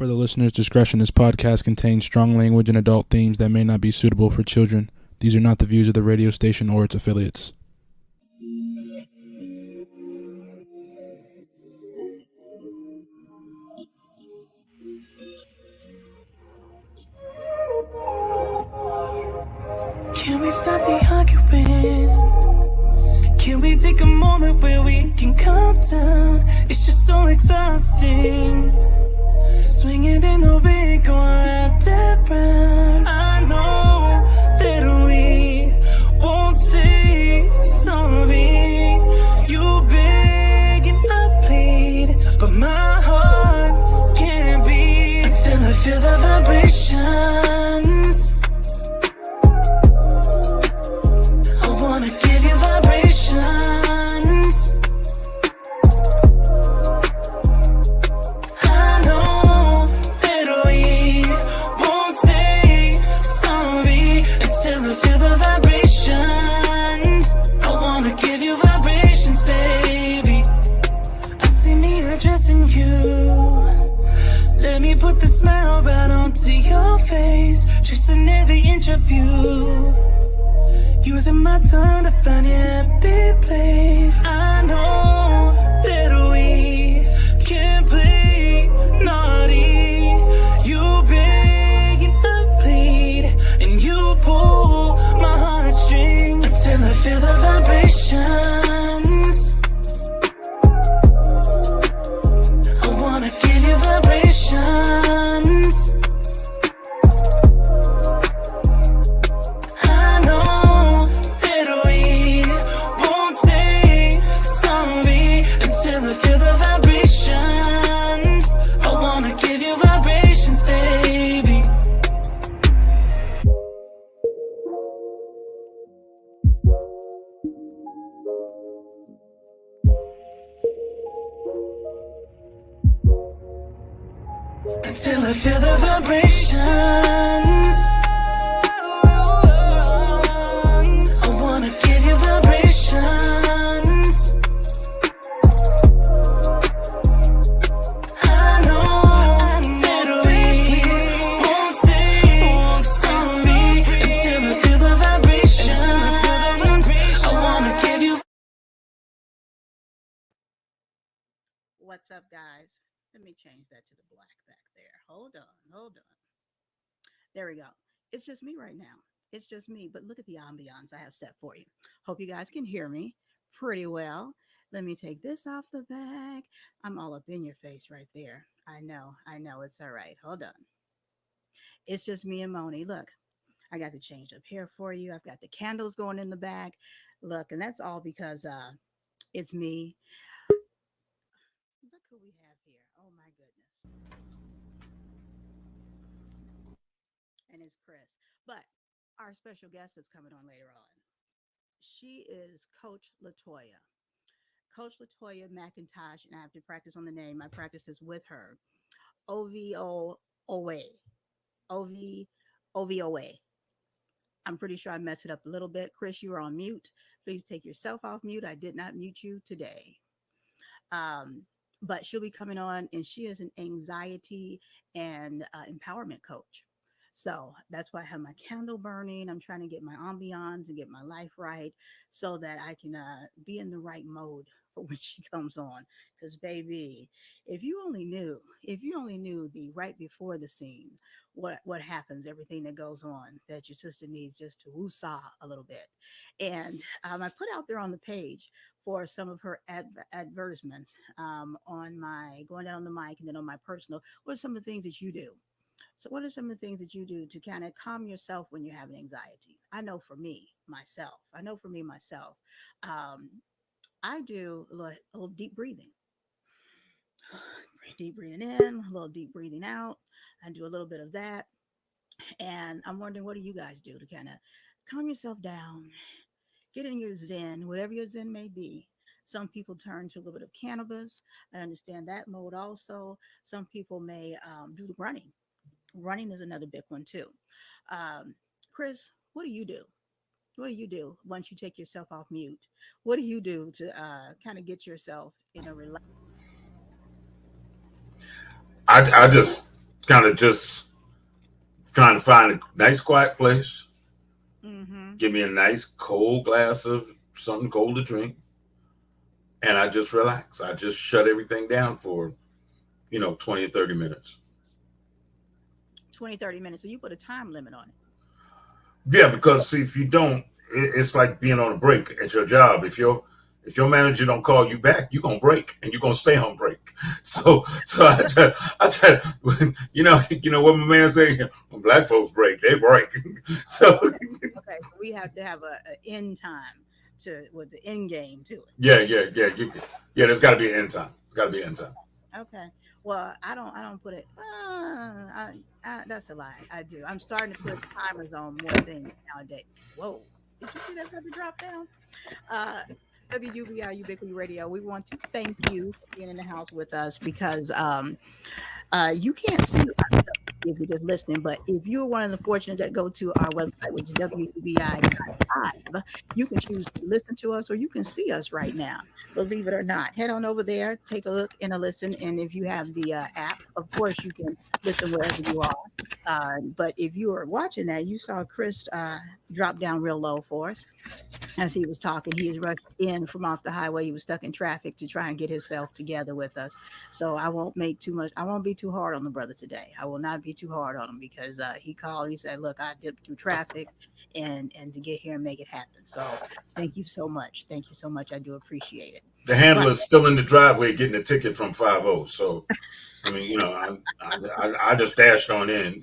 For the listener's discretion, this podcast contains strong language and adult themes that may not be suitable for children. These are not the views of the radio station or its affiliates. Can we stop the arguing? Can we take a moment where we can calm down? It's just so exhausting. Swinging in the wind, going round and round. I know that we won't say sorry. You beg and I plead, but my heart can't beat until I feel the vibrations. I wanna give you vibrations. I know that we won't say sorry until I feel the vibrations. I wanna give you vibrations, baby. I see me addressing you. Let me put the smile right onto your face, tracing every inch of you. Using my tongue to find your happy place. I know that we can't play naughty. You beg and I plead, and you pull my heartstrings until I feel the vibrations. I wanna give you vibrations. Until I feel the vibrations. I wanna give you vibrations. I know that we won't say sorry until I feel the vibrations. I wanna give you. What's up, guys? Let me change that to the black back there. Hold on. There we go. It's just me right now. It's just me. But look at the ambiance I have set for you. Hope you guys can hear me pretty well. Let me take this off the back. I'm all up in your face right there. I know. It's all right. Hold on. It's just me and Moni. Look, I got the change up here for you. I've got the candles going in the back. Look, and that's all because it's me. Look who we have here. Oh my goodness. And it's Chris. But our special guest that's coming on later on, she is Coach LaToya. Coach LaToya McIntosh, and I have to practice on the name. I practice this with her. Oviawe. Oviawe. I'm pretty sure I messed it up a little bit. Chris, you are on mute. Please take yourself off mute. I did not mute you today. But she'll be coming on, and she is an anxiety and empowerment coach. So that's why I have my candle burning. I'm trying to get my ambiance and get my life right so that I can be in the right mode for when she comes on. Because, baby, if you only knew the right before the scene, what happens, everything that goes on, that your sister needs just to woosah a little bit. And I put out there on the page for some of her advertisements on my going down on the mic and then on my personal. What are some of the things that you do? So what are some of the things that you do to kind of calm yourself when you're having anxiety? I know for me, myself, I do a little deep breathing. Deep breathing in, a little deep breathing out. I do a little bit of that. And I'm wondering, what do you guys do to kind of calm yourself down, get in your zen, whatever your zen may be. Some people turn to a little bit of cannabis. I understand that mode also. Some people may do the running. Running is another big one too. Chris, what do you do? What do you do once you take yourself off mute? What do you do to kind of get yourself in a relax? I just kind of just trying to find a nice quiet place. Mm-hmm. Give me a nice cold glass of something cold to drink. And I just relax. I just shut everything down for, 20 or 30 minutes. 20, 30 minutes. So you put a time limit on it. Yeah, because see, if you don't, it's like being on a break at your job. If your manager don't call you back, you're gonna break and you're gonna stay on break. So I try what my man say, when black folks break, they break. So Okay, so we have to have an end time with the end game to it. yeah. There's got to be an end time. It's got to be an end time. Okay. Well, I don't put it. That's a lie. I do. I'm starting to put timers on more things nowadays. Whoa! Did you see that puppy drop down? WUBI Ubiquity Radio. We want to thank you for being in the house with us because you can't see us if you're just listening, but if you're one of the fortunate that go to our website, which is WUBI.live, you can choose to listen to us or you can see us right now. Believe it or not, head on over there, take a look and a listen. And if you have the app, of course, you can listen wherever you are. But if you are watching that, you saw Chris drop down real low for us as he was talking. He was rushed in from off the highway. He was stuck in traffic to try and get himself together with us. So I won't be too hard on the brother today. I will not be too hard on him because he called. He said, look, I dipped through traffic and to get here and make it happen. So thank you so much. Thank you so much. I do appreciate it. The handler's still in the driveway getting a ticket from 5-0. So, I mean, I just dashed on in,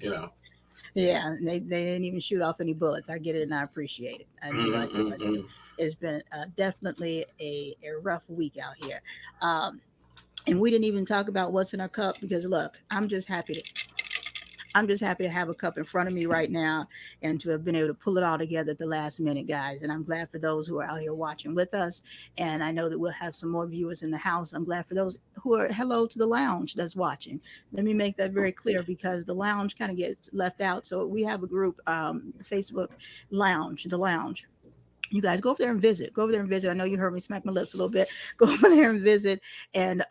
Yeah, they didn't even shoot off any bullets. I get it and I appreciate it. I do. It's been definitely a rough week out here. And we didn't even talk about what's in our cup because look, I'm just happy to have a cup in front of me right now and to have been able to pull it all together at the last minute, guys. And I'm glad for those who are out here watching with us. And I know that we'll have some more viewers in the house. I'm glad for those who are hello to the lounge that's watching. Let me make that very clear because the lounge kind of gets left out. So we have a group, Facebook Lounge, the lounge. You guys go over there and visit. I know you heard me smack my lips a little bit. Go over there and visit and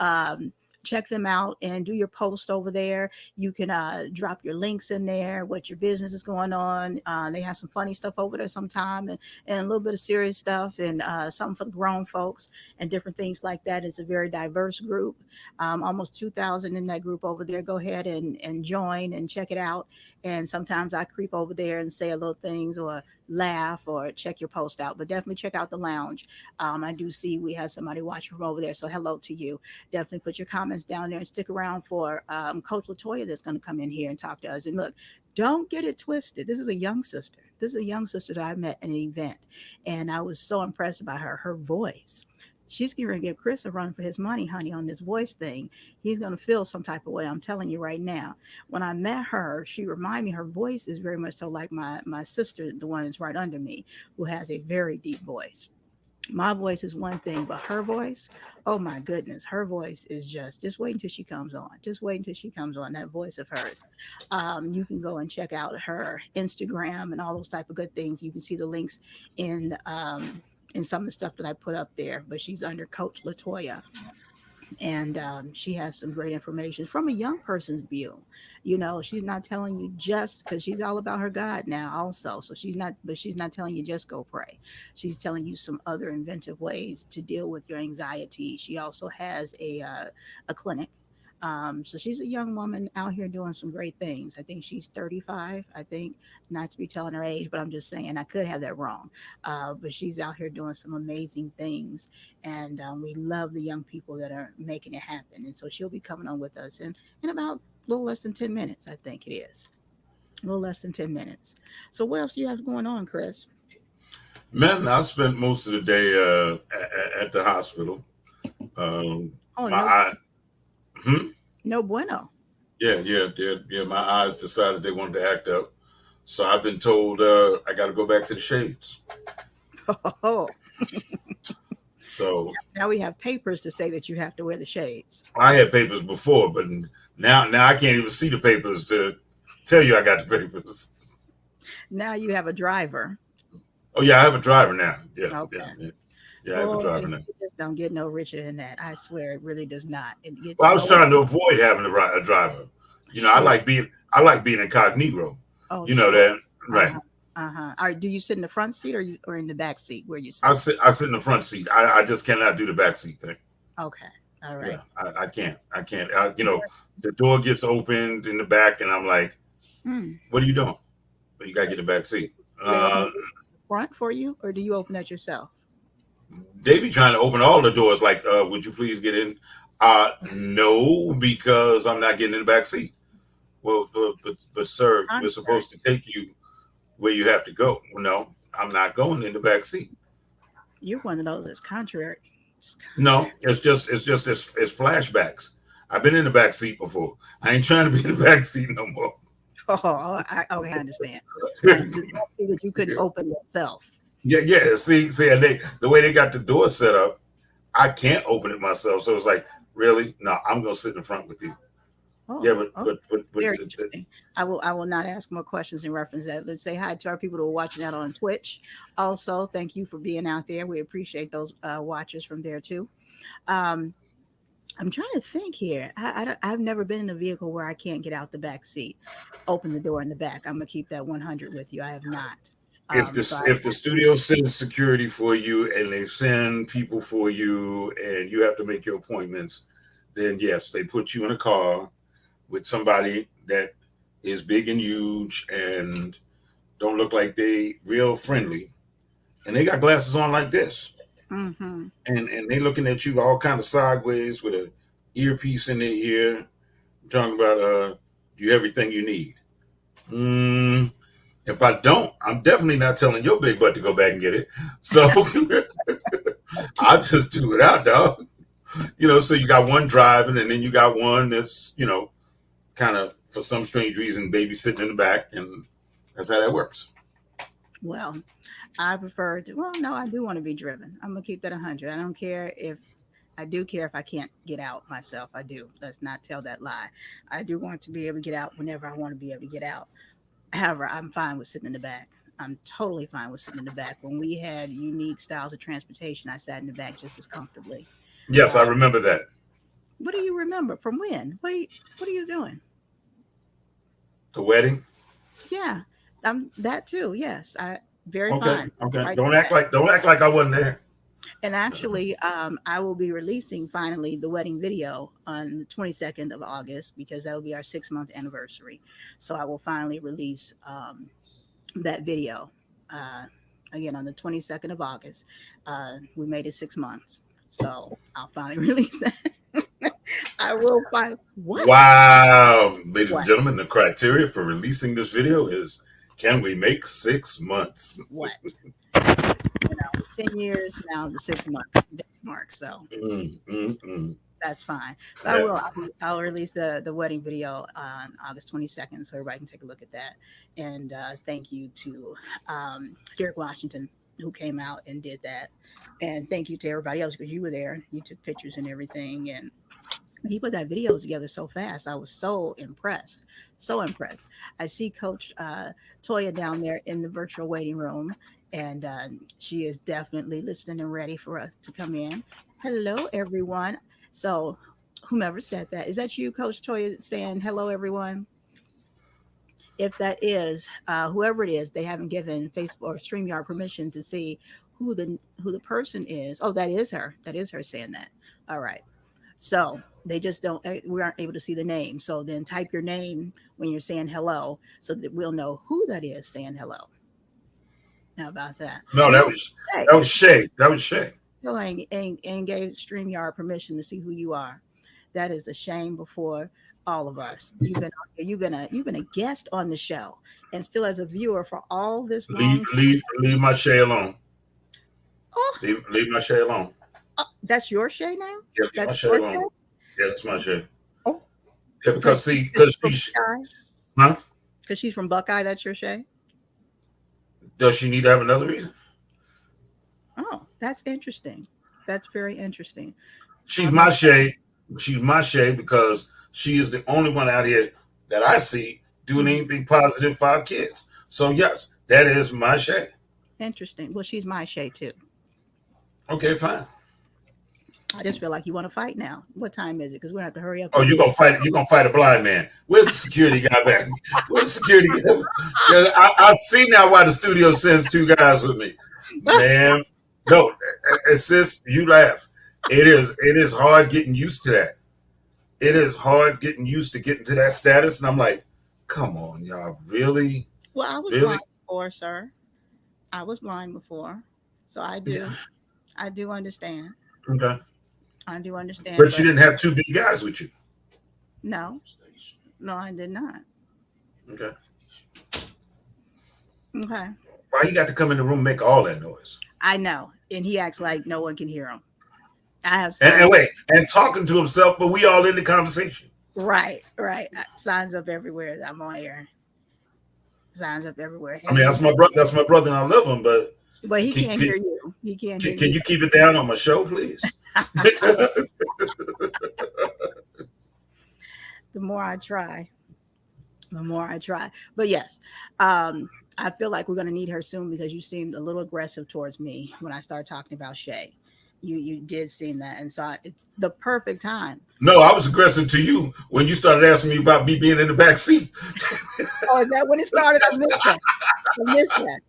check them out and do your post over there. You can drop your links in there, what your business is going on. They have some funny stuff over there sometime and a little bit of serious stuff and something for the grown folks and different things like that. It's a very diverse group. Almost 2,000 in that group over there. Go ahead and join and check it out. And sometimes I creep over there and say a little things or laugh or check your post out, but definitely check out the lounge. I do see we have somebody watching from over there, so hello to you. Definitely put your comments down there and stick around for Coach LaToya that's going to come in here and talk to us. And look, don't get it twisted. This is a young sister. That I met at an event, and I was so impressed by her voice. She's going to give Chris a run for his money, honey, on this voice thing. He's going to feel some type of way. I'm telling you right now. When I met her, she reminded me, her voice is very much so like my sister, the one that's right under me, who has a very deep voice. My voice is one thing, but her voice, oh my goodness, her voice is just wait until she comes on. Just wait until she comes on, that voice of hers. You can go and check out her Instagram and all those type of good things. You can see the links in some of the stuff that I put up there, but she's under Coach LaToya. And she has some great information from a young person's view. She's not telling you just because she's all about her God now also. So she's not telling you just go pray. She's telling you some other inventive ways to deal with your anxiety. She also has a clinic. So she's a young woman out here doing some great things. I think she's 35. I think, not to be telling her age, but I'm just saying I could have that wrong. But she's out here doing some amazing things. And we love the young people that are making it happen. And so she'll be coming on with us in about a little less than 10 minutes, I think it is. A little less than 10 minutes. So what else do you have going on, Chris? Man, I spent most of the day at the hospital. No bueno. Yeah. My eyes decided they wanted to act up. So I've been told I got to go back to the shades. Oh. So now we have papers to say that you have to wear the shades. I had papers before, but now I can't even see the papers to tell you I got the papers. Now you have a driver. Oh yeah, I have a driver now. Yeah, okay. Yeah, I have a driver now. It just don't get no richer than that. I swear, it really does not. I was trying to avoid having a driver. I Sure. I like being incognito. Oh, You know sure. that, right? Uh-huh. Uh-huh. Do you sit in the front seat or in the back seat where you I sit? sit in the front seat. I just cannot do the back seat thing. Okay. All right. Yeah, I can't. I can't. The door gets opened in the back, and I'm like, Hmm. "What are you doing?" Well, you gotta get in the back seat. Do they open the front for you, or do you open that yourself? They be trying to open all the doors. Like, would you please get in? No, because I'm not getting in the back seat. Well, but sir, we're Contrary. supposed to take you where you have to go. Well, no, I'm not going in the back seat. You're one of those that's contrary. Just- No, it's flashbacks. I've been in the back seat before. I ain't trying to be in the back seat no more. Oh, okay, I understand. So the back seat that you couldn't open yourself. Yeah. See, and the way they got the door set up, I can't open it myself. So it's like, really? No, I'm gonna sit in front with you. Oh, Yeah, oh, but very interesting. I will not ask more questions in reference to that. Let's say hi to our people who are watching that on Twitch. Also, thank you for being out there. We appreciate those watchers from there too. Um, I'm trying to think here. I've never been in a vehicle where I can't get out the back seat, open the door in the back. I'm gonna keep that 100 with you. I have not. if the studio sends security for you and they send people for you and you have to make your appointments, then yes, they put you in a car with somebody that is big and huge and don't look like they real friendly, and they got glasses on like this, Mm-hmm. and they looking at you all kind of sideways with a earpiece in their ear, talking about you everything you need. If I don't, I'm definitely not telling your big butt to go back and get it. So I'll just do it out, dog. So you got one driving, and then you got one that's kind of for some strange reason babysitting in the back, and that's how that works. Well, I prefer to. Well, no, I do want to be driven. I'm gonna keep that 100. I don't care if I do care if I can't get out myself. I do. Let's not tell that lie. I do want to be able to get out whenever I want to be able to get out. However, I'm fine with sitting in the back. I'm totally fine with sitting in the back. When we had unique styles of transportation, I sat in the back just as comfortably. Yes, I remember that. What do you remember from when? What are you doing? The wedding. Yeah, that too. Yes, I very Okay, fine. okay. Right Don't there. act like I wasn't there. And actually, I will be releasing finally the wedding video on the 22nd of August because that will be our 6-month anniversary. So I will finally release that video again on the 22nd of August. We made it 6 months. So I'll finally release that. I will find what? Wow, ladies and What? gentlemen, the criteria for releasing this video is: can we make 6 months? What? 10 years now, the 6 months mark. So that's fine. So I Yeah. will. I'll release the wedding video on August 22nd, so everybody can take a look at that. And thank you to Derek Washington who came out and did that. And thank you to everybody else because you were there. You took pictures and everything, and he put that video together so fast. I was so impressed. So impressed. I see Coach Toya down there in the virtual waiting room, and she is definitely listening and ready for us to come in. Hello, everyone. So, whomever said that, is that you, Coach Toya, saying hello, everyone? If that is whoever it is, they haven't given Facebook or StreamYard permission to see who the person is. Oh, that is her. That is her saying that. All right. So they just don't. We aren't able to see the name. So then type your name when you're saying hello, so that we'll know who that is saying hello. How about that? No, And that was Shay. That was Shay. still ain't gave StreamYard permission to see who you are. That is a shame before all of us. You've been a guest on the show, and still as a viewer for all this long time. Leave my Shay alone. Oh, Leave my Shay alone. that's your Shay now. Yeah, leave my That's Shay your alone. Shay? Yeah, that's my Shay. Oh, Yeah, because from she, Buckeye. huh? Because she's from Buckeye. That's your Shay. Does she need to have another reason? Oh, that's interesting. That's very interesting. She's my Shay. She's my Shay because she is the only one out here that I see doing anything positive for our kids. So yes, that is my Shay. Interesting. Well, she's my Shay too. Okay, fine. I just feel like you want to fight now. What time is it? Because we have to hurry up. Oh, you're gonna fight? You're gonna fight a blind man? Where's the security guy back? Where's the security guy? Yeah, I see now why the studio sends two guys with me, man. No, sis, you laugh. It is hard getting used to that. It is hard getting used to getting to that status, and I'm like, come on, y'all, really? Well, I was Really? blind before, sir. I was blind before, so I do. Yeah. I do understand. Okay. I do understand. But you didn't have two big guys with you. No, no, I did not. Okay. Okay. Why he got to come in the room and make all that noise? I know, and he acts like no one can hear him. I have And wait, and talking to himself, but we all in the conversation. right. Signs up everywhere. I'm on here. Signs up everywhere. I mean, that's my brother. That's my brother, and I love him. But he can't hear you. He can't hear can you keep it down on my show, please? The more I try. But yes, I feel like we're going to need her soon because you seemed a little aggressive towards me when I started talking about Shay. You did seem that, and so it's the perfect time. No, I was aggressive to you when you started asking me about me being in the back seat. Oh, is that when it started? I missed that.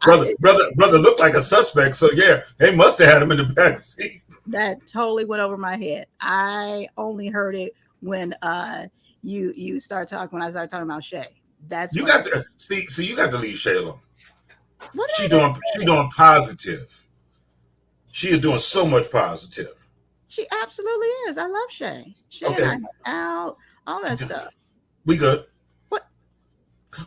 Brother looked like a suspect, so yeah, they must have had him in the back seat. That totally went over my head. I only heard it when you start talking, when I started talking about Shay. That's you got to see you got to leave Shay alone. She doing positive. She is doing so much positive. She absolutely is. I love Shay. Shay Okay. and I out, all that stuff. We good. What?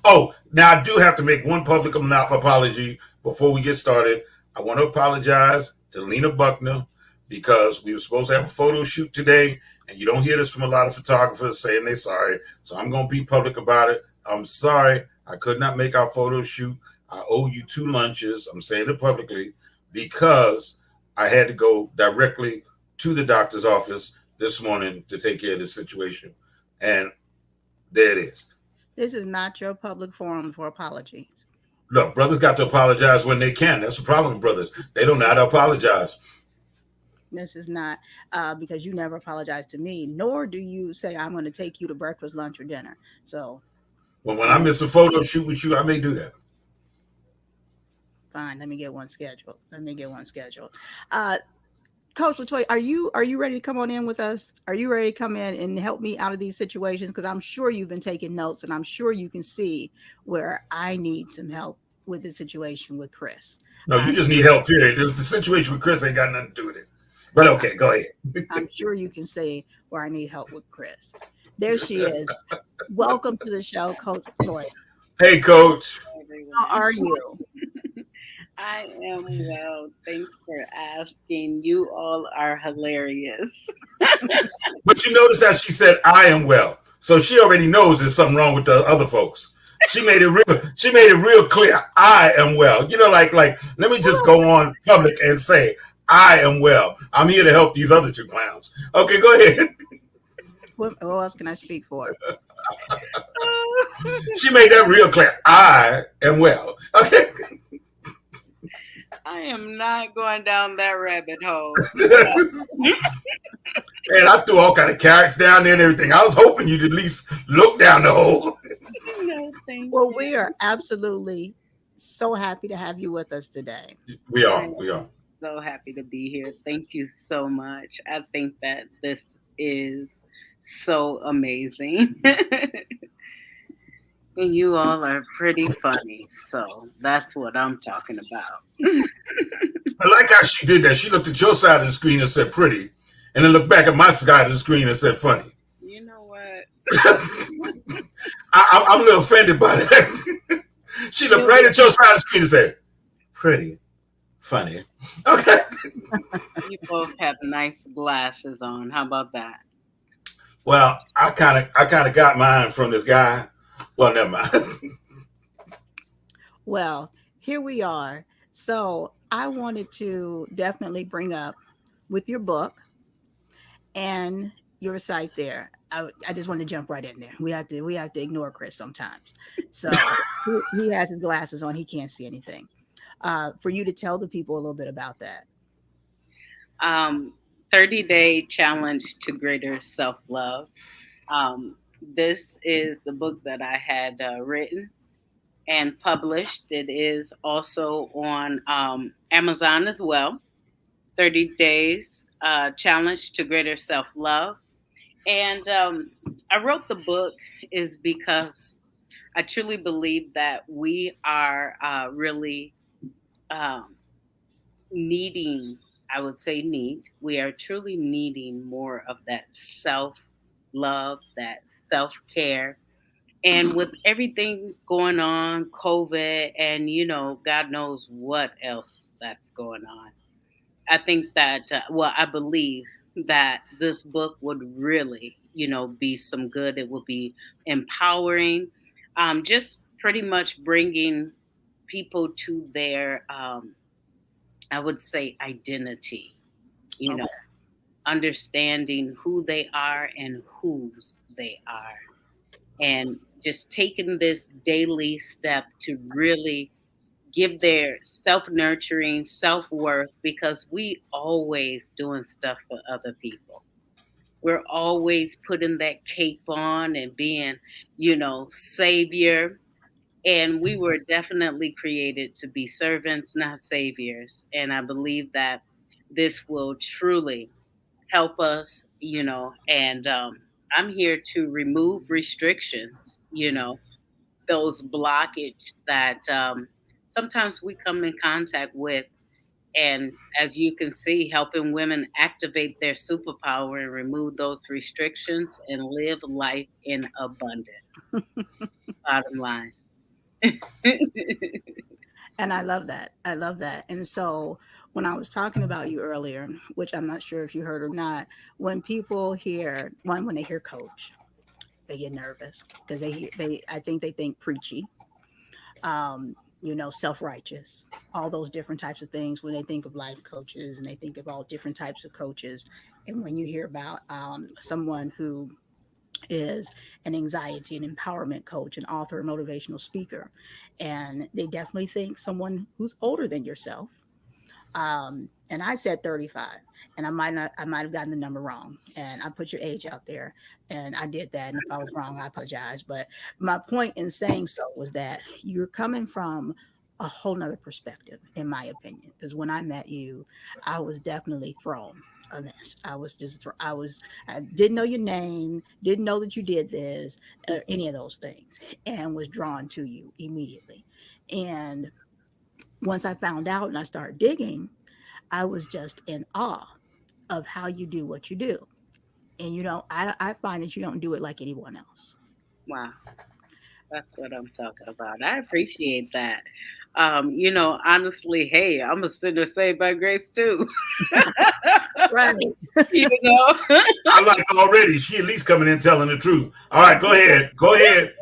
Oh, now I do have to make one public apology before we get started. I want to apologize to Lena Buckner because we were supposed to have a photo shoot today, and you don't hear this from a lot of photographers saying they're sorry. So I'm going to be public about it. I'm sorry. I could not make our photo shoot. I owe you 2 lunches. I'm saying it publicly because I had to go directly to the doctor's office this morning to take care of this situation. And there it is. This is not your public forum for apologies. Look, brothers got to apologize when they can. That's the problem with brothers. They don't know how to apologize. This is not because you never apologize to me, nor do you say I'm going to take you to breakfast, lunch, or dinner. So When I miss a photo shoot with you, I may do that. fine, let me get one scheduled. Coach LaToya, are you ready to come on in with us? Are you ready to come in and help me out of these situations? Because I'm sure you've been taking notes, and I'm sure you can see where I need some help with the situation with Chris. No, you just need help, period. The situation with Chris ain't got nothing to do with it. But okay, go ahead. I'm sure you can see where I need help with Chris. There she is. Welcome to the show, Coach LaToya. Hey, Coach. How are you? I am well. Thanks for asking. You all are hilarious. But you notice how she said, I am well. So she already knows there's something wrong with the other folks. She made it real clear. I am well. You know, like, let me just go on public and say, I am well. I'm here to help these other 2 clowns. Okay, go ahead. What else can I speak for? She made that real clear. I am well. Okay. I am not going down that rabbit hole. And I threw all kind of carrots down there and everything. I was hoping you'd at least look down the hole. No, thank Well, you. we are absolutely so happy to have you with us today. We are. So happy to be here. Thank you so much. I think that this is so amazing. And you all are pretty funny. So that's what I'm talking about. I like how she did that. She looked at your side of the screen and said pretty, and then looked back at my side of the screen and said funny. You know what? I'm a little offended by that. She looked right at your side of the screen and said, pretty, funny. Okay. You both have nice glasses on. How about that? Well, I kind of got mine from this guy. Well, never mind. Well, here we are. So I wanted to definitely bring up with your book and your site there. I just want to jump right in there. We have to ignore Chris sometimes. So he has his glasses on. He can't see anything. For you to tell the people a little bit about that. 30-Day Challenge to Greater Self-Love. This is the book that I had written and published. It is also on Amazon as well. 30 Days Challenge to Greater Self-Love. And I wrote the book is because I truly believe that we are really um, needing, I would say, we are truly needing more of that self love, that self care. And with everything going on, COVID, and God knows what else that's going on, I think that, well, I believe that this book would really, be some good. It would be empowering, just pretty much bringing people to their, I would say, identity, you know, Okay. understanding who they are and whose they are. And just taking this daily step to really give their self nurturing, self worth, because we always doing stuff for other people. We're always putting that cape on and being, savior. And we were definitely created to be servants, not saviors. And I believe that this will truly help us, and I'm here to remove restrictions, those blockage that sometimes we come in contact with. And as you can see, helping women activate their superpower and remove those restrictions and live life in abundance. Bottom line. And I love that. I love that. And so when I was talking about you earlier, which I'm not sure if you heard or not, when people hear when they hear coach, they get nervous because I think they think preachy, self-righteous, all those different types of things when they think of life coaches and they think of all different types of coaches. And when you hear about someone who is an anxiety and empowerment coach, an author, a motivational speaker, and they definitely think someone who's older than yourself. And I said 35, and I might have gotten the number wrong, and I put your age out there, and I did that. And if I was wrong, I apologize. But my point in saying so was that you're coming from a whole nother perspective, in my opinion. Because when I met you, I was definitely thrown a mess. I didn't know your name, didn't know that you did this, any of those things, and was drawn to you immediately. And once I found out and I started digging, I was just in awe of how you do what you do. And I find that you don't do it like anyone else. Wow. That's what I'm talking about. I appreciate that. Honestly, hey, I'm a sinner saved by grace too. Right. you know, I like already. She at least coming in telling the truth. All right, go ahead. Go ahead.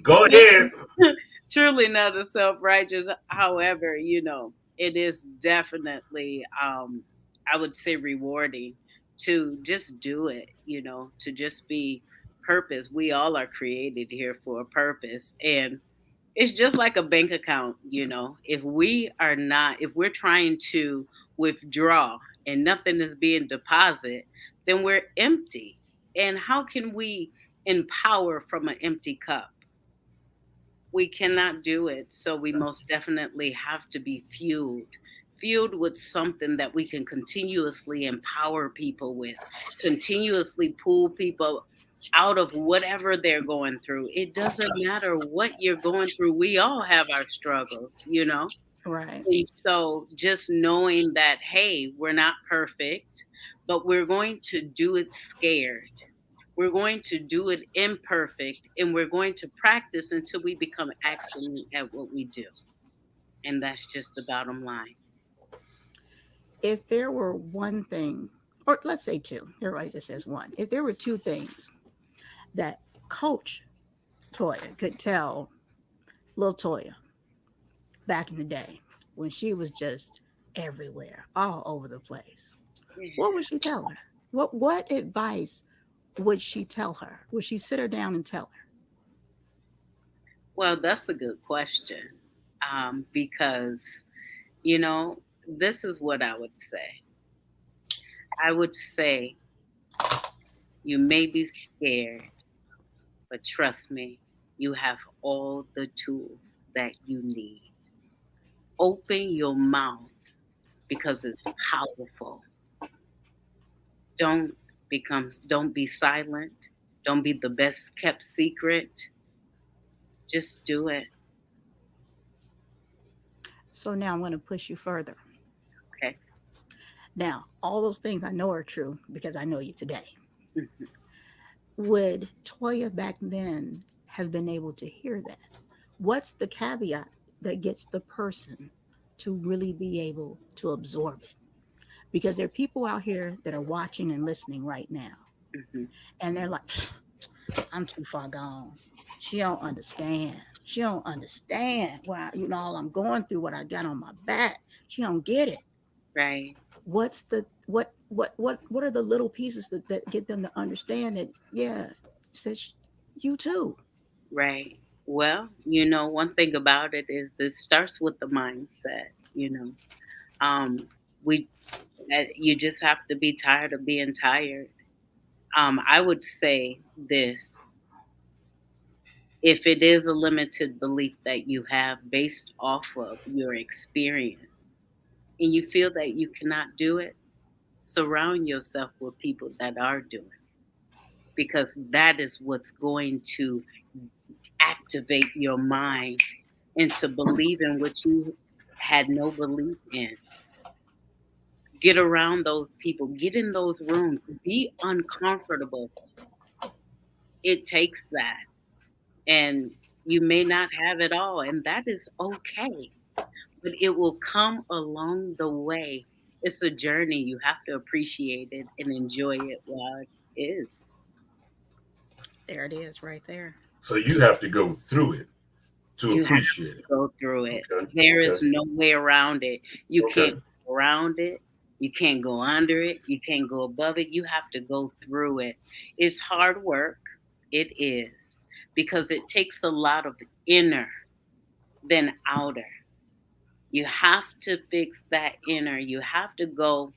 Go ahead. truly not a self righteous. However, it is definitely, I would say, rewarding to just do it, to just be purpose. We all are created here for a purpose. And it's just like a bank account, if we're trying to withdraw and nothing is being deposited, then we're empty. And how can we empower from an empty cup? We cannot do it. So we most definitely have to be fueled with something that we can continuously empower people with, continuously pull people out of whatever they're going through. It doesn't matter what you're going through. We all have our struggles. Right. And so just knowing that, hey, we're not perfect, but we're going to do it scared. We're going to do it imperfect, and we're going to practice until we become excellent at what we do. And that's just the bottom line. If there were one thing, or let's say two, everybody just says one. If there were two things that Coach Toya could tell LaToya back in the day when she was just everywhere, all over the place, what would she tell her? What advice would she tell her? Would she sit her down and tell her? Well, that's a good question, because, this is what I would say. I would say you may be scared, but trust me, you have all the tools that you need. Open your mouth because it's powerful. Don't be silent. Don't be the best kept secret. Just do it. So now I'm going to push you further. Okay. Now, all those things I know are true because I know you today. Mhm. Would Toya back then have been able to hear that? What's the caveat that gets the person to really be able to absorb it? Because there are people out here that are watching and listening right now, Mhm. and they're like, I'm too far gone. She don't understand. She don't understand why, all I'm going through, what I got on my back. She don't get it. Right. What's the what are the little pieces that get them to understand that, yeah, says you too. Right. Well, one thing about it is it starts with the mindset, Um, we you just have to be tired of being tired. I would say this: if it is a limited belief that you have based off of your experience, and you feel that you cannot do it, surround yourself with people that are doing it, because that is what's going to activate your mind into believing what you had no belief in. Get around those people, get in those rooms, be uncomfortable. It takes that. And you may not have it all, and that is okay, but it will come along the way. It's a journey. You have to appreciate it and enjoy it while it is. There it is, right there. So you have to go through it to You have appreciate to it. go through it. Okay. There is Okay. no way around it. You Okay. can't go around it. You can't go under it. You can't go above it. You have to go through it. It's hard work. It is. Because it takes a lot of inner than outer. You have to fix that inner. You have to go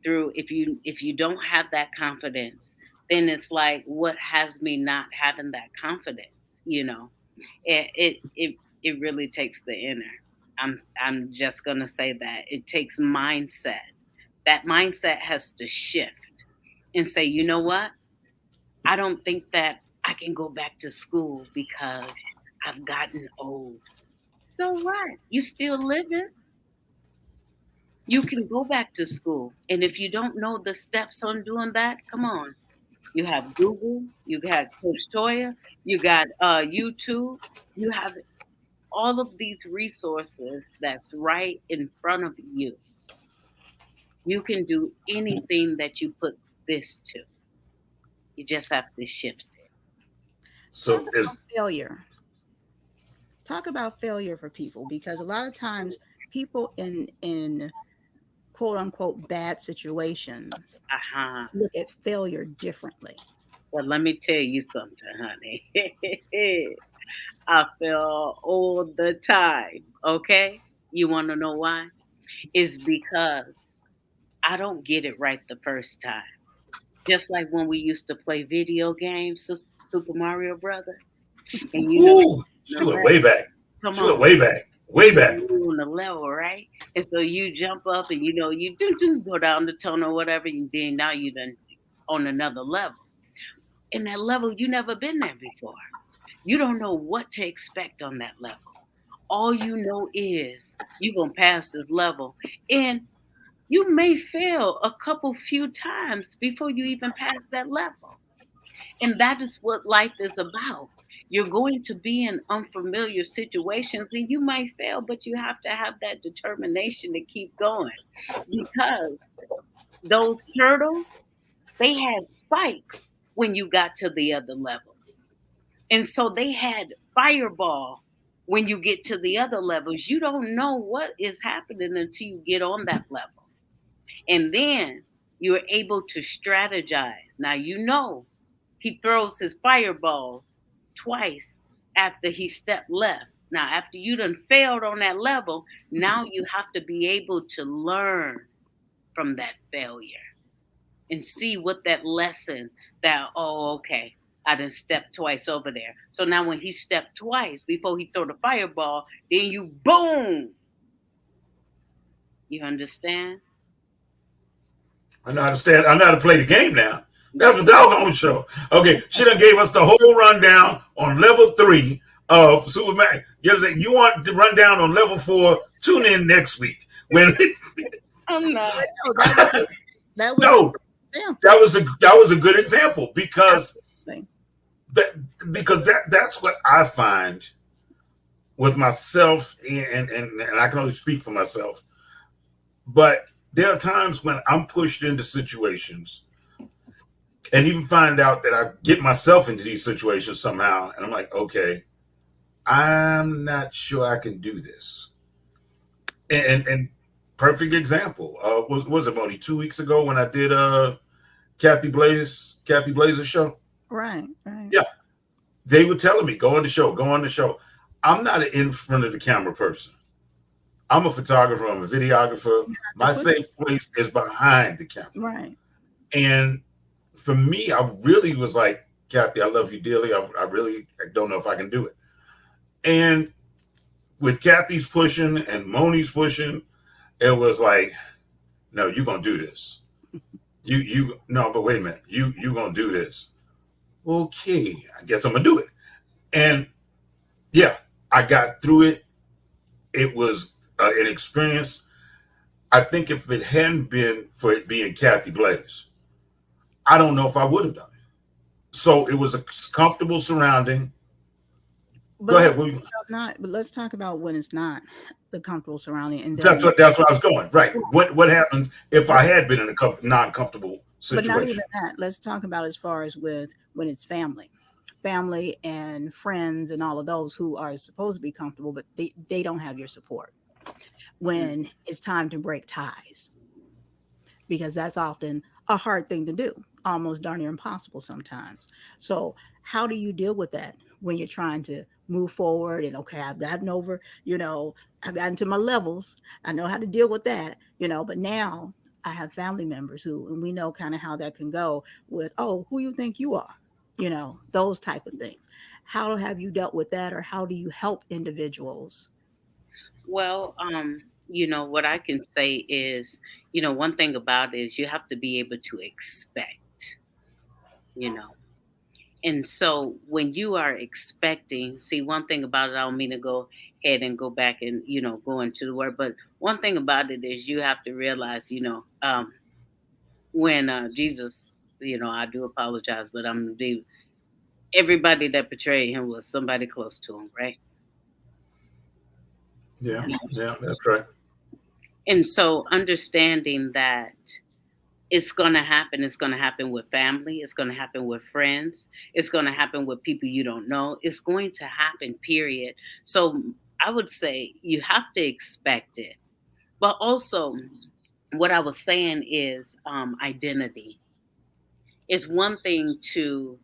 through. If you don't have that confidence, then it's like, what has me not having that confidence? It really takes the inner. I'm just gonna say that it takes mindset. That mindset has to shift and say, you know what? I don't think that I can go back to school because I've gotten old. So what? You still living? You can go back to school. And if you don't know the steps on doing that, come on. You have Google, you got Coach Toya, you got YouTube, you have all of these resources that's right in front of you. You can do anything that you put this to. You just have to shift it. Talk So is about failure. Talk about failure for people, because a lot of times people in quote unquote bad situations Uh-huh. look at failure differently. Well, let me tell you something, honey. I fail all the time. Okay? You want to know why? It's because I don't get it right the first time. Just like when we used to play video games, Super Mario Brothers, and ooh, the she went level. way back. Come She went on, way back. Way back. you on the level, right? And so you jump up, and you do go down the tunnel or whatever, and then now you done on another level. In that level, you never been there before. You don't know what to expect on that level. All you know is you're gonna pass this level, and you may fail a couple few times before you even pass that level. And that is what life is about. You're going to be in unfamiliar situations and you might fail, but you have to have that determination to keep going, because those turtles, they had spikes when you got to the other levels. And so they had fireball when you get to the other levels. You don't know what is happening until you get on that level. And then you're able to strategize. Now, he throws his fireballs twice after he stepped left. Now, after you done failed on that level, now you have to be able to learn from that failure. and see what that lesson that, oh, okay, I done stepped twice over there. So now when he stepped twice before he throw the fireball, then you boom. You understand? I know how to stand. I know how to play the game now. That's what doggone show. Okay, she done gave us the whole rundown on level 3 of Superman. You know what I'm saying? You want the rundown on level 4? Tune in next week when. I'm not. No, that was No, an example. that was a good example because Thing. that's what I find with myself, and I can only speak for myself. But there are times when I'm pushed into situations and even find out that I get myself into these situations somehow, and I'm like, okay, I'm not sure I can do this. And perfect example was it only 2 weeks ago when I did Kathy Blazer's show. Right. Yeah, they were telling me go on the show. I'm not an in front of the camera person. I'm a photographer. I'm a videographer. My safe place is behind the camera. Right. And for me, I really was like, Kathy, I love you dearly. I really don't know if I can do it. And with Kathy's pushing and Moni's pushing, it was like, no, you're gonna do this. You no, but wait a minute, you gonna do this. Okay, I guess I'm gonna do it. And yeah, I got through it. It was an experience. I think if it hadn't been for it being Kathy Blaze, I don't know if I would have done it. So it was a comfortable surrounding. But Go ahead. but let's talk about when it's not the comfortable surrounding. And then, That's what I was going. Right. What happens if I had been in a non-comfortable but not even situation? that. Let's talk about as far as with when it's family and friends and all of those who are supposed to be comfortable, but they don't have your support when it's time to break ties, because that's often a hard thing to do, almost darn near impossible sometimes. So how do you deal with that when you're trying to move forward and okay, I've gotten over, I've gotten to my levels. I know how to deal with that, but now I have family members who, and we know kind of how that can go with, oh, who you think you are, those type of things. How have you dealt with that, or how do you help individuals? Well, what I can say is, one thing about it is you have to be able to expect, you know. And so when you are expecting, see, one thing about it, I don't mean to go ahead and go back and, go into the word, but one thing about it is you have to realize, when Jesus, I do apologize, but everybody that portrayed him was somebody close to him, right? Yeah, that's right. And so understanding that it's going to happen, it's going to happen with family, it's going to happen with friends, it's going to happen with people you don't know, it's going to happen, period. So I would say you have to expect it. But also, what I was saying is identity. It's one thing to,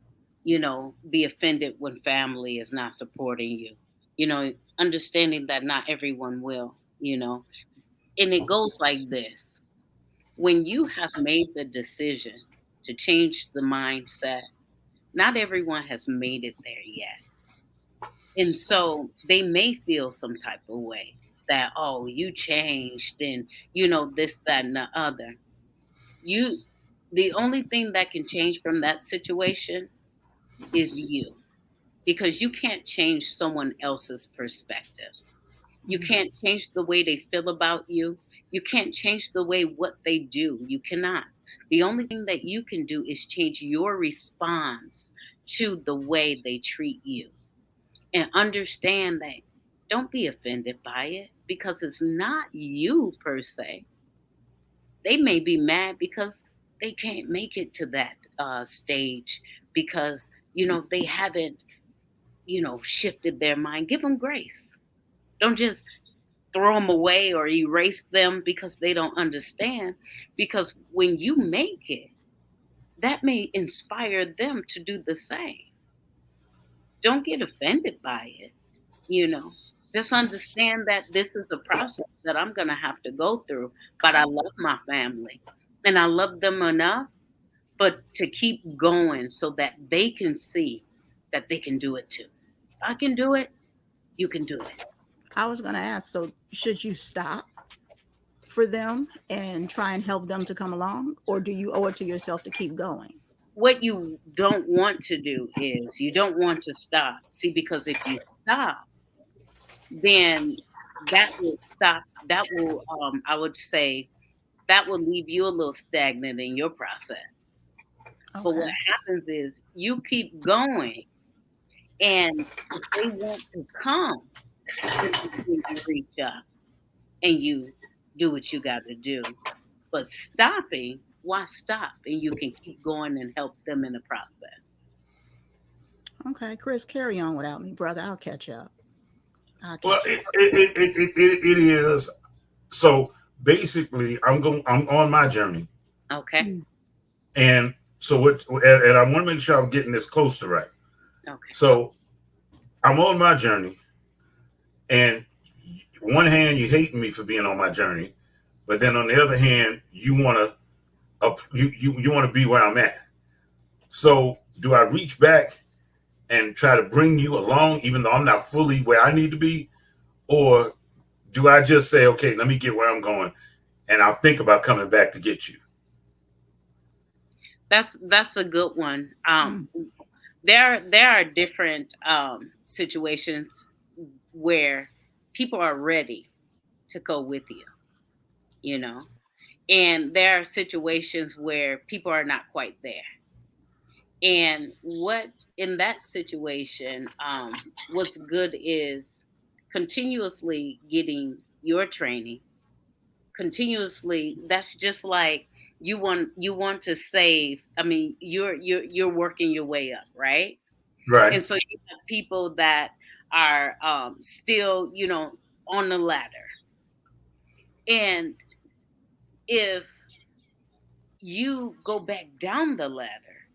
be offended when family is not supporting you, understanding that not everyone will, and it goes like this: when you have made the decision to change the mindset, not everyone has made it there yet. And so they may feel some type of way that, oh, you changed and, this, that, and the other. You, the only thing that can change from that situation is you, because you can't change someone else's perspective. You can't change the way they feel about you. You can't change the way what they do. You cannot. The only thing that you can do is change your response to the way they treat you. And understand that, don't be offended by it, because it's not you per se. They may be mad because they can't make it to that stage because, they haven't, shifted their mind. Give them grace. Don't just throw them away or erase them because they don't understand. Because when you make it, that may inspire them to do the same. Don't get offended by it, you know. Just understand that this is a process that I'm going to have to go through. But I love my family and I love them enough. but to keep going so that they can see that they can do it too. If I can do it, you can do it. I was going to ask, so should you stop for them and try and help them to come along, or do you owe it to yourself to keep going? What you don't want to do is you don't want to stop. See, because if you stop, then that will stop. That will, I would say, that will leave you a little stagnant in your process. But what Okay. happens is you keep going, and if they want to come, then you reach up and you do what you got to do. But stopping, why stop? And you can keep going and help them in the process. Okay, Chris, carry on without me, brother. I'll catch up. I'll Well, catch up. it is. So basically, I'm on my journey, Okay. and so what? And I want to make sure I'm getting this close to right. Okay. So I'm on my journey, and one hand you hate me for being on my journey, but then on the other hand you want to be where I'm at. So do I reach back and try to bring you along, even though I'm not fully where I need to be, or do I just say, okay, let me get where I'm going, and I'll think about coming back to get you? That's a good one. There are different situations where people are ready to go with you, you know, and there are situations where people are not quite there. And what in that situation, what's good is continuously getting your training, continuously. That's just like you want to save. I mean, you're working your way up, right? Right. And so you have people that are still, on the ladder. And if you go back down the ladder,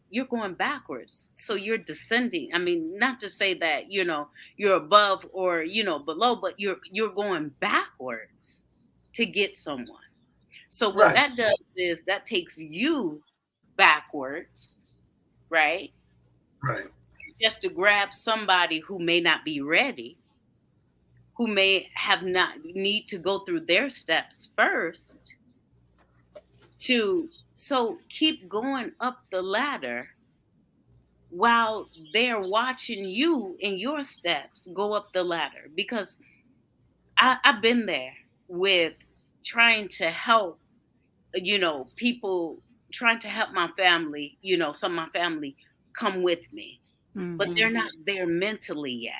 you're going backwards. So you're descending. I mean, not to say that, you're above or, below, but you're going backwards to get someone. So what Right. that does is that takes you backwards, right? Right. Just to grab somebody who may not be ready, who may have not need to go through their steps first so keep going up the ladder while they're watching you in your steps go up the ladder. Because I've been there with trying to help, people trying to help my family, some of my family come with me, but they're not there mentally yet.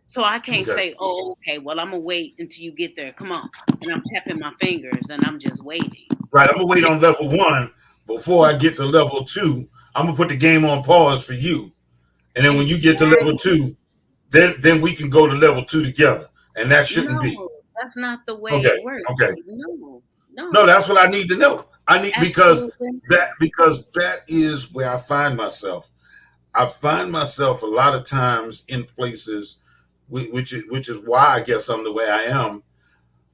So I can't Okay. say, oh, okay, well, I'm going to wait until you get there. Come on. And I'm tapping my fingers and I'm just waiting. Right. I'm gonna wait on level 1 before I get to level 2. I'm gonna put the game on pause for you, and then when you get to level 2, then we can go to level 2 together, and that shouldn't be. No, that's not the way Okay. it works. Okay. No. No, that's what I need to know. I need because Absolutely. that is where I find myself. I find myself a lot of times in places, which is why I guess I'm the way I am,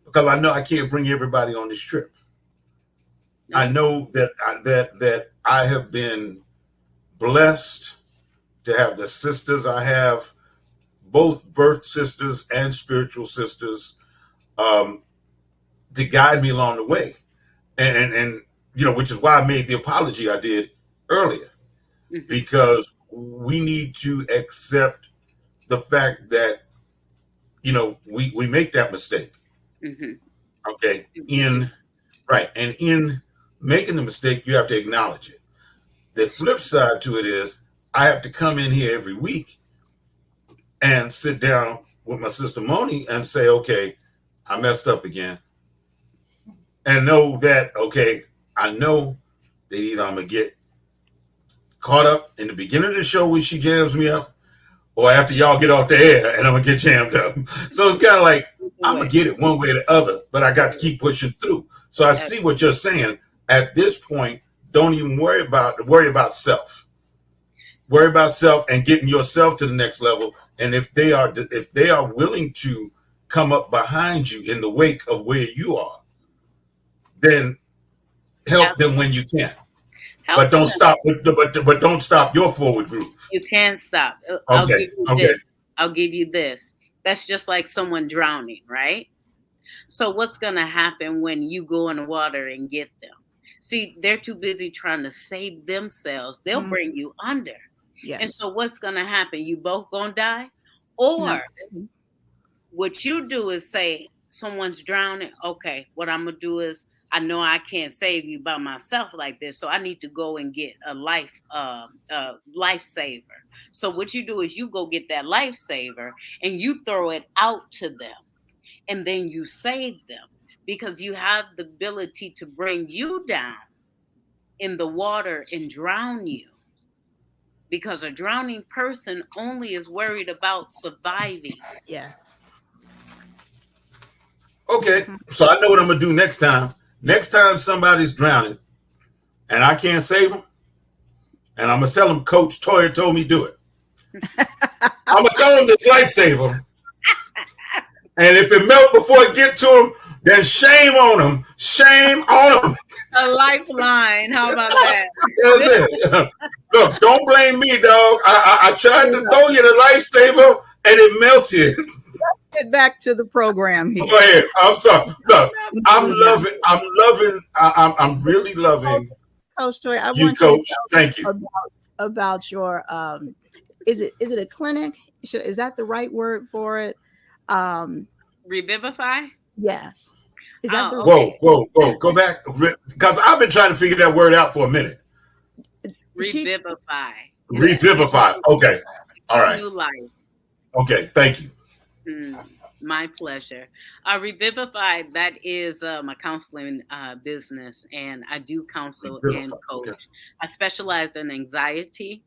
because I know I can't bring everybody on this trip. I know that I have been blessed to have the sisters I have, both birth sisters and spiritual sisters, to guide me along the way, and which is why I made the apology I did earlier, because we need to accept the fact that we make that mistake. Okay, and in making the mistake, you have to acknowledge it. The flip side to it is I have to come in here every week and sit down with my sister Moni and say, okay, I messed up again. And know that, okay, I know that either I'm going to get caught up in the beginning of the show when she jams me up, or after y'all get off the air and I'm going to get jammed up. So it's kind of like, I'm going to get it one way or the other, but I got to keep pushing through. So I see what you're saying. At this point, don't even worry about self. Worry about self and getting yourself to the next level. And if they are willing to come up behind you in the wake of where you are, then help them when you can. But helping don't them. stop. But don't stop your forward groove. You can't stop. I'll Okay. give you Okay. this. I'll give you this. That's just like someone drowning, right? So what's going to happen when you go in the water and get them? See, they're too busy trying to save themselves. They'll Mhm. bring you under. And Yes. so what's going to happen? You both going to die? No. Or what you do is say, someone's drowning. Okay, what I'm going to do is, I know I can't save you by myself like this, so I need to go and get a lifesaver. So what you do is you go get that lifesaver and you throw it out to them, and then you save them because you have the ability to bring you down in the water and drown you. Because a drowning person only is worried about surviving. Yeah. Okay. Mhm. So I know what I'm gonna do next time. Next time somebody's drowning and I can't save them, and I'm gonna tell them, Coach Toya told me do it. I'm gonna throw them this lifesaver, and if it melt before it get to them, then shame on them. Shame on them. A lifeline. How about that? That's it. Look, don't blame me, dog. I tried to throw you the lifesaver and it melted. Get back to the program here. Go ahead. I'm sorry. Look, I'm really loving Coach Toy, I you, want you Coach. to Thank tell you. me about your is it a clinic? Is that the right word for it? Revivify? Yes. Is that the okay. Whoa. Go back. Because I've been trying to figure that word out for a minute. Revivify. Revivify. Okay. All right. New life. Okay. Thank you. My pleasure. Revivify, that is my counseling business, and I do counsel and coach. Okay. I specialize in anxiety.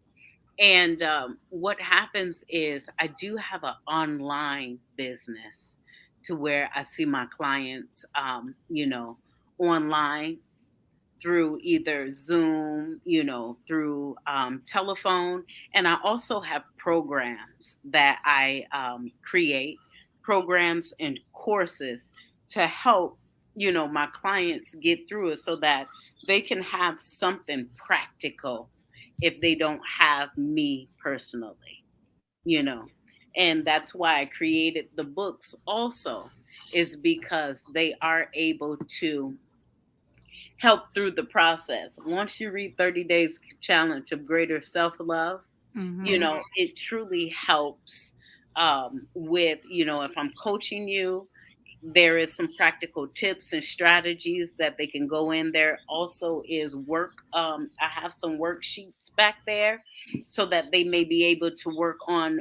And what happens is I do have an online business to where I see my clients, online through either Zoom, through telephone. And I also have programs that I create, programs and courses to help, my clients get through it so that they can have something practical if they don't have me personally, you know. And that's why I created the books also, is because they are able to help through the process. Once you read 30 Days Challenge of Greater Self Love, it truly helps with, if I'm coaching you, there is some practical tips and strategies that they can go in there. Also is work. I have some worksheets back there so that they may be able to work on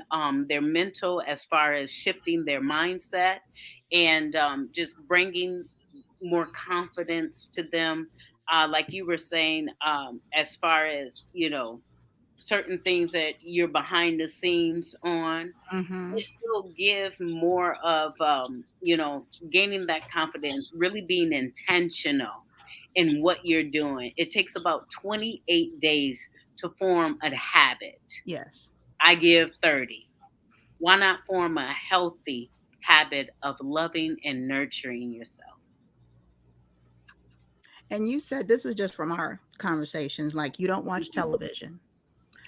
their mental as far as shifting their mindset and just bringing more confidence to them. Like you were saying, as far as, certain things that you're behind the scenes on, Mm-hmm. it will give more of, gaining that confidence, really being intentional in what you're doing. It takes about 28 days to form a habit. Yes. I give 30. Why not form a healthy habit of loving and nurturing yourself? And you said this is just from our conversations, like you don't watch television.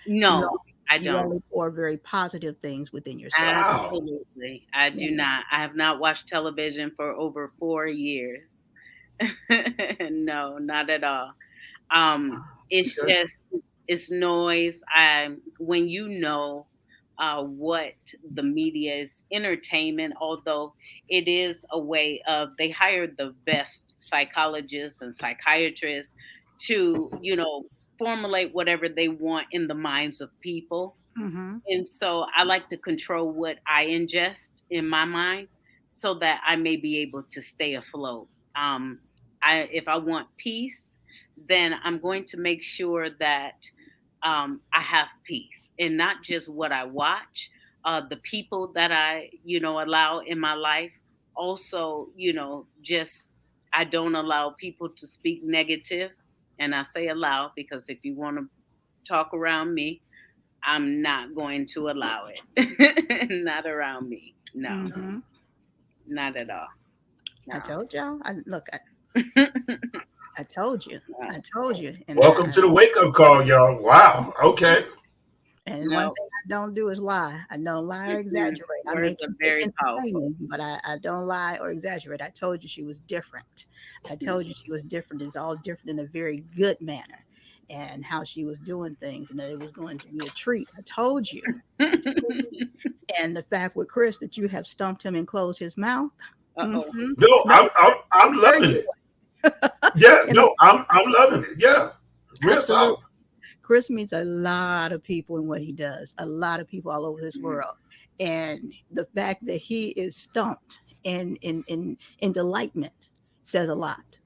No, I You don't. only pour very positive things within yourself. Wow. Absolutely. I do not. I have not watched television for over 4 years. No, not at all. It's Okay. just it's noise. When what the media is entertainment, although it is a way of, they hire the best psychologists and psychiatrists to, formulate whatever they want in the minds of people. Mm-hmm. And so I like to control what I ingest in my mind so that I may be able to stay afloat. Um, if I want peace, then I'm going to make sure that I have peace, and not just what I watch, the people that I, allow in my life. Also, just I don't allow people to speak negative. And I say allow because if you want to talk around me, I'm not going to allow it. Not around me. No, Mm-hmm. not at all. I No. told y'all. I I told you. I told you. And Welcome to the wake up call, y'all. Wow. Okay. And one thing I don't do is lie. I don't lie or exaggerate. I make Words are very powerful. entertaining, but I don't lie or exaggerate. I told you she was different. I told you she was different. It's all different in a very good manner, and how she was doing things, and that it was going to be a treat. I told you. And the fact with Chris that you have stumped him and closed his mouth. Uh-oh. No, I'm loving it. Yeah, no, I'm loving it. Yeah. Real talk. Chris meets a lot of people in what he does, a lot of people all over this world. And the fact that he is stumped in delightment says a lot,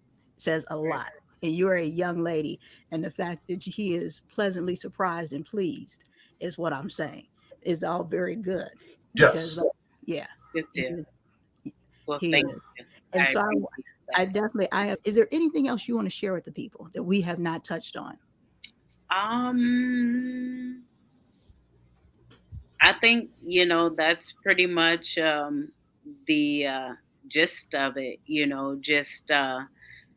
And you're a young lady. And the fact that he is pleasantly surprised and pleased is what I'm saying. Is all very good. Yes. Because, yeah. Well, thank you. And so I definitely, is there anything else you want to share with the people that we have not touched on? I think, that's pretty much the gist of it, just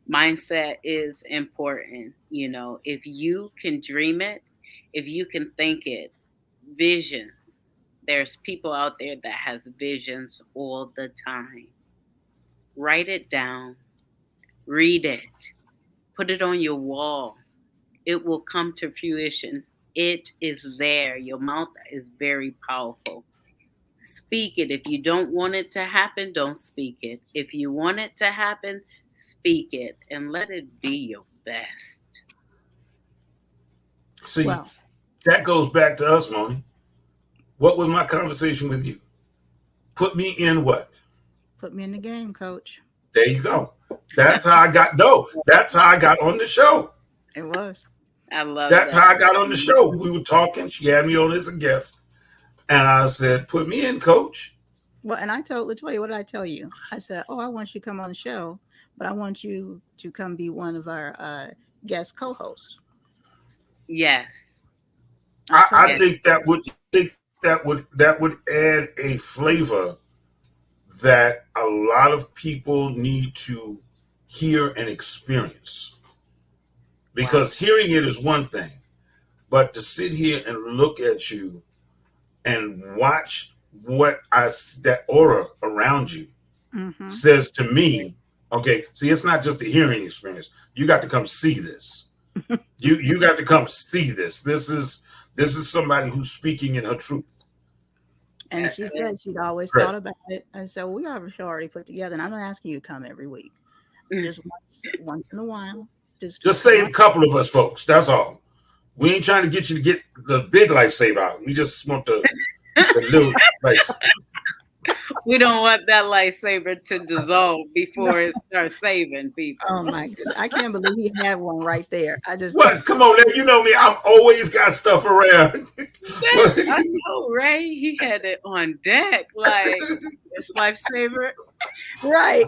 mindset is important. If you can dream it, if you can think it, visions, there's people out there that has visions all the time. Write it down, read it, put it on your wall. It will come to fruition. It is there. Your mouth is very powerful. Speak it. If you don't want it to happen, don't speak it. If you want it to happen, speak it and let it be your best. See, that goes back to us, Moni. What was my conversation with you? Put me in what? Put me in the game, coach. There you go. That's how I got on the show. It was. I love That's how I got on the show. We were talking. She had me on as a guest. And I said, put me in, coach. Well, and I told LaToya, what did I tell you? I said, I want you to come on the show, but I want you to come be one of our guest co-hosts. Yes. I think that would add a flavor that a lot of people need to hear and experience. Because hearing it is one thing, but to sit here and look at you and watch that aura around you says to me, okay, see, it's not just a hearing experience. You got to come see this. You got to come see this. This is somebody who's speaking in her truth. And she said she'd always thought about it. I said, we have a show already put together, and I'm not asking you to come every week. Just once in a while. Just say a couple of us, folks. That's all. We ain't trying to get you to get the big lifesaver out. We just want the little life. We don't want that lightsaber to dissolve before it starts saving people. Oh my goodness. I can't believe he had one right there. What? Come on, you know me. I'm always got stuff around. I know, right? He had it on deck, like it's lifesaver. Right.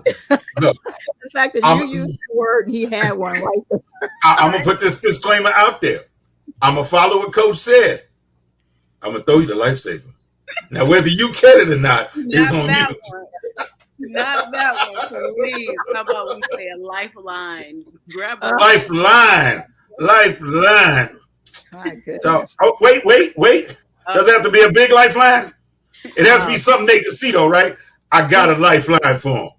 No. The fact that you used the word and he had one right there. I'm gonna put this disclaimer out there. I'm gonna follow what Coach said. I'm gonna throw you the lifesaver. Now, whether you get it or not is on you. Not that one, please. How about we say a lifeline? Grab a lifeline. My goodness. So, wait. Does it have to be a big lifeline? It has to be something they can see, though, right? I got a lifeline for them.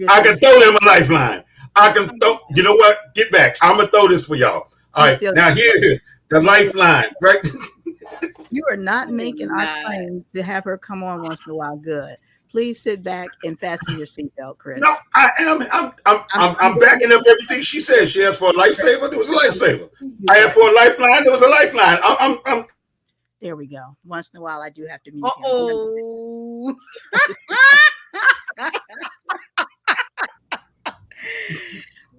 I can throw them a lifeline. I can throw. You know what? Get back. I'm gonna throw this for y'all. All right. Now here it is. The lifeline, right? You are not making our claim to have her come on once in a while good. Please sit back and fasten your seatbelt, Chris. No, I am. I'm backing up everything she said. She asked for a lifesaver. There was a lifesaver. I asked for a lifeline. There was a lifeline. I'm There we go. Once in a while, I do have to mute him.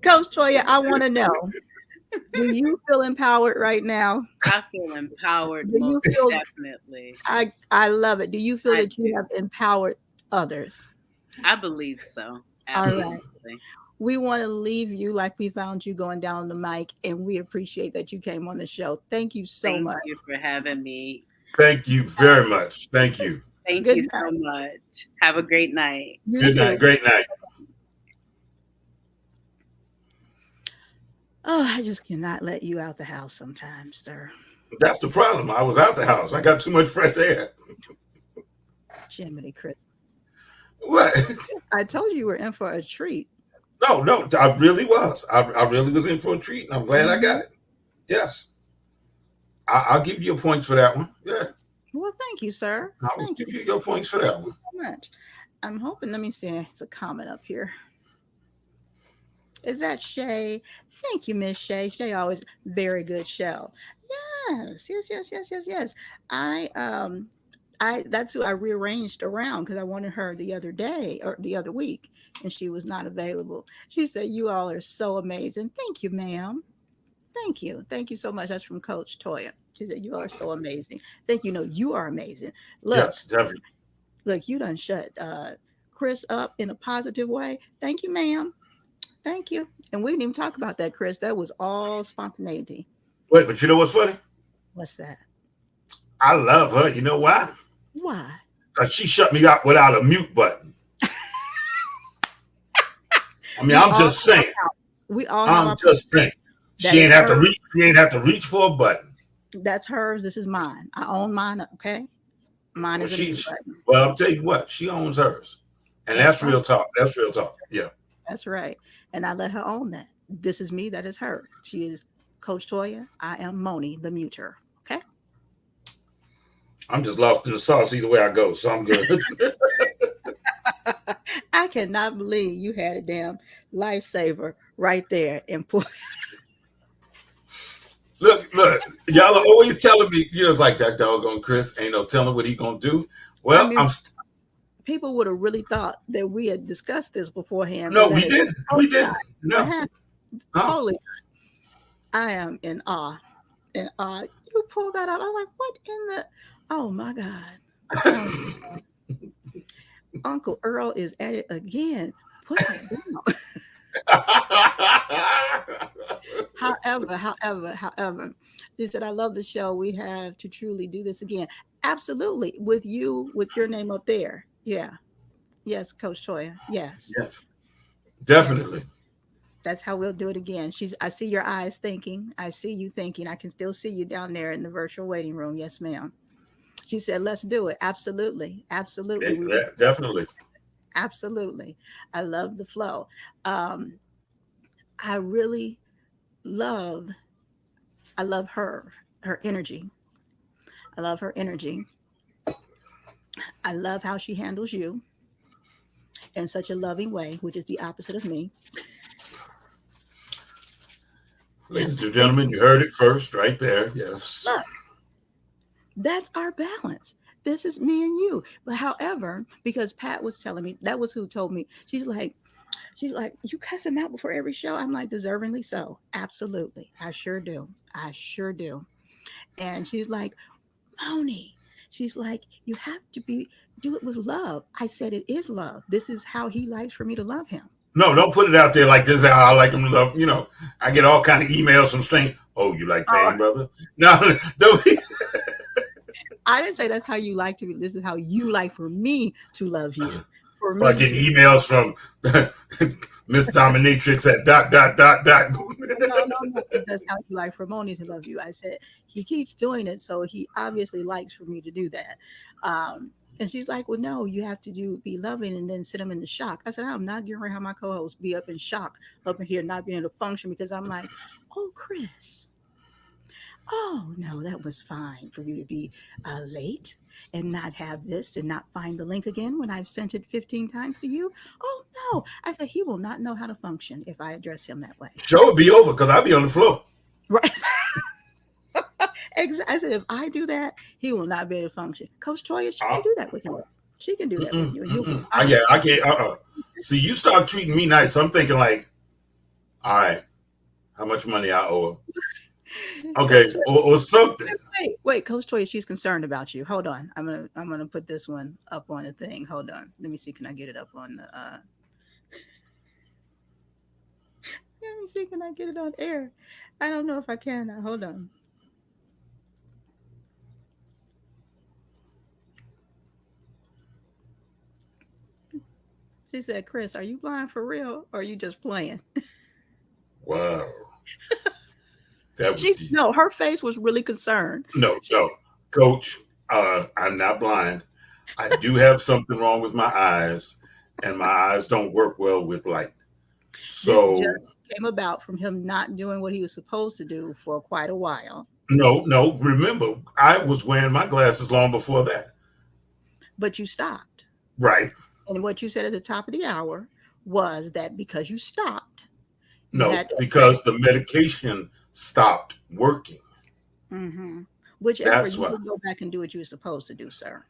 Coach Toya, I want to know. Do you feel empowered right now? I feel empowered. Definitely. I love it. Do you feel that you have empowered others? I believe so. Absolutely. All right. We want to leave you like we found you going down the mic, and we appreciate that you came on the show. Thank you so much. Thank you for having me. Thank you very much. Thank you. Thank you so much. Have a great night. Good night. Great night. Oh, I just cannot let you out the house sometimes, sir. That's the problem. I was out the house. I got too much fresh air. Jiminy Chris. What? I told you were in for a treat. No, no, I really was. I really was in for a treat, and I'm glad I got it. Yes. I'll give you your points for that one. Yeah. Well, thank you, sir. I'll Thank give you you your points for that one. so much. I'm hoping, let me see, it's a comment up here. Is that Shay? Thank you, Miss Shay. Shay always very good show. Yes, yes, yes, yes, yes, yes. I that's who I rearranged around because I wanted her the other day or the other week, and she was not available. She said, "You all are so amazing." Thank you, ma'am. Thank you. Thank you so much. That's from Coach Toya. She said, "You are so amazing." Thank you. No, you are amazing. Look, Yes, definitely. look, you done shut Chris up in a positive way. Thank you, ma'am. Thank you. And we didn't even talk about that, Chris. That was all spontaneity. Wait, but you know what's funny? What's that? I love her. You know why? Why? Because she shut me out without a mute button. I mean, We I'm all just saying. we all have I'm our just saying. that She is ain't have to hers. reach. She ain't have to reach for a button. That's hers. This is mine. I own mine. Okay. Mine Well, is a mute button. Well, I'll tell you what. She owns hers, and That's that's right. real talk. That's real talk. Yeah. That's right. And I let her own that. This is me. That is her. She is Coach Toya. I am Moni, the muter. Okay. I'm just lost in the sauce either way I go, so I'm good. I cannot believe you had a damn lifesaver right there and put. Look, y'all are always telling me, you know, it's like that doggone Chris ain't no telling what he gonna do. I Well, mean, people would have really thought that we had discussed this beforehand, no, but that we is didn't. We totally not didn't. what No. happened. Huh? Totally. I am in awe. In awe. You pulled that up. I'm like, what in the? Oh my God. Uncle Earl is at it again. Put that down. However, she said, I love the show. We have to truly do this again. Absolutely. With you, with your name up there. Yeah. Yes, Coach Toya. Yes. Yes, Yes. definitely. That's how we'll do it again. I see your eyes thinking. I see you thinking. I can still see you down there in the virtual waiting room. Yes, ma'am. She said, let's do it. Absolutely. Absolutely. We will. Definitely. Absolutely. I love the flow. Um, I really love, I love her energy. I love her energy. I love how she handles you in such a loving way, which is the opposite of me. Ladies and gentlemen, you heard it first right there. Yes. Look, that's our balance. This is me and you. But however, because Pat was telling me, that was who told me, she's like, you cuss him out before every show. I'm like, deservingly so. Absolutely. I sure do. I sure do. And she's like, Moni, she's like, you have to do it with love. I said, it is love. This is how he likes for me to love him. No, don't put it out there like this is how I like him to love. You know, I get all kind of emails from strangers. Oh, you like Oh, pain, brother? No, don't be. I didn't say that's how you like to be. This is how you like for me to love you. For So I me get to emails from Miss Dominatrix at dot dot dot dot. no. That's how you like for Moni to love you. I said he keeps doing it, so he obviously likes for me to do that. And she's like, well, no, you have to be loving and then sit him in the shock. I said, I'm not getting ready to have my co-host be up in shock up in here, not being able to function because I'm like, oh, Chris. Oh, no, that was fine for you to be late and not have this and not find the link again when I've sent it 15 times to you. Oh, no. I said, he will not know how to function if I address him that way. Show would be over because I'll be on the floor. Right. I said, if I do that, he will not be able to function. Coach Toya, she can do that with you. She can do that with you. And you'll be fine. Yeah, I can't. See, you start treating me nice. I'm thinking like, all right, how much money I owe her? Okay, or something. Wait, Coach Toya, she's concerned about you. Hold on. I'm gonna put this one up on the thing. Hold on. Let me see. Can I get it up on the let me see, can I get it on air? I don't know if I can now. Hold on. She said, Chris, are you blind for real or are you just playing? Wow. That was deep. No, her face was really concerned. No, Coach, I'm not blind. I do have something wrong with my eyes, and my eyes don't work well with light. So This just came about from him not doing what he was supposed to do for quite a while. no. Remember, I was wearing my glasses long before that. But you stopped. Right. And what you said at the top of the hour was that because you stopped. No, because the medication stopped working. Mm-hmm. Whichever, That's you why. can go back and do what you were supposed to do, sir.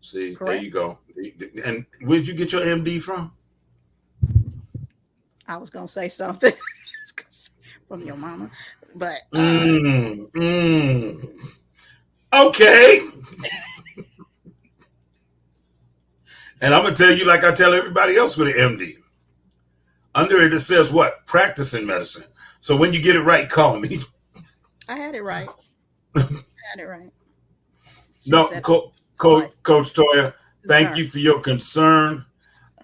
See, Correct? there you go. And where'd you get your MD from? I was going to say something from your mama, but Okay. And I'm gonna tell you, like I tell everybody else with an MD. Under it says what? Practicing medicine. So when you get it right, call me. I had it right. I had it right. She No, said, Coach Toya, thank Sir. you for your concern.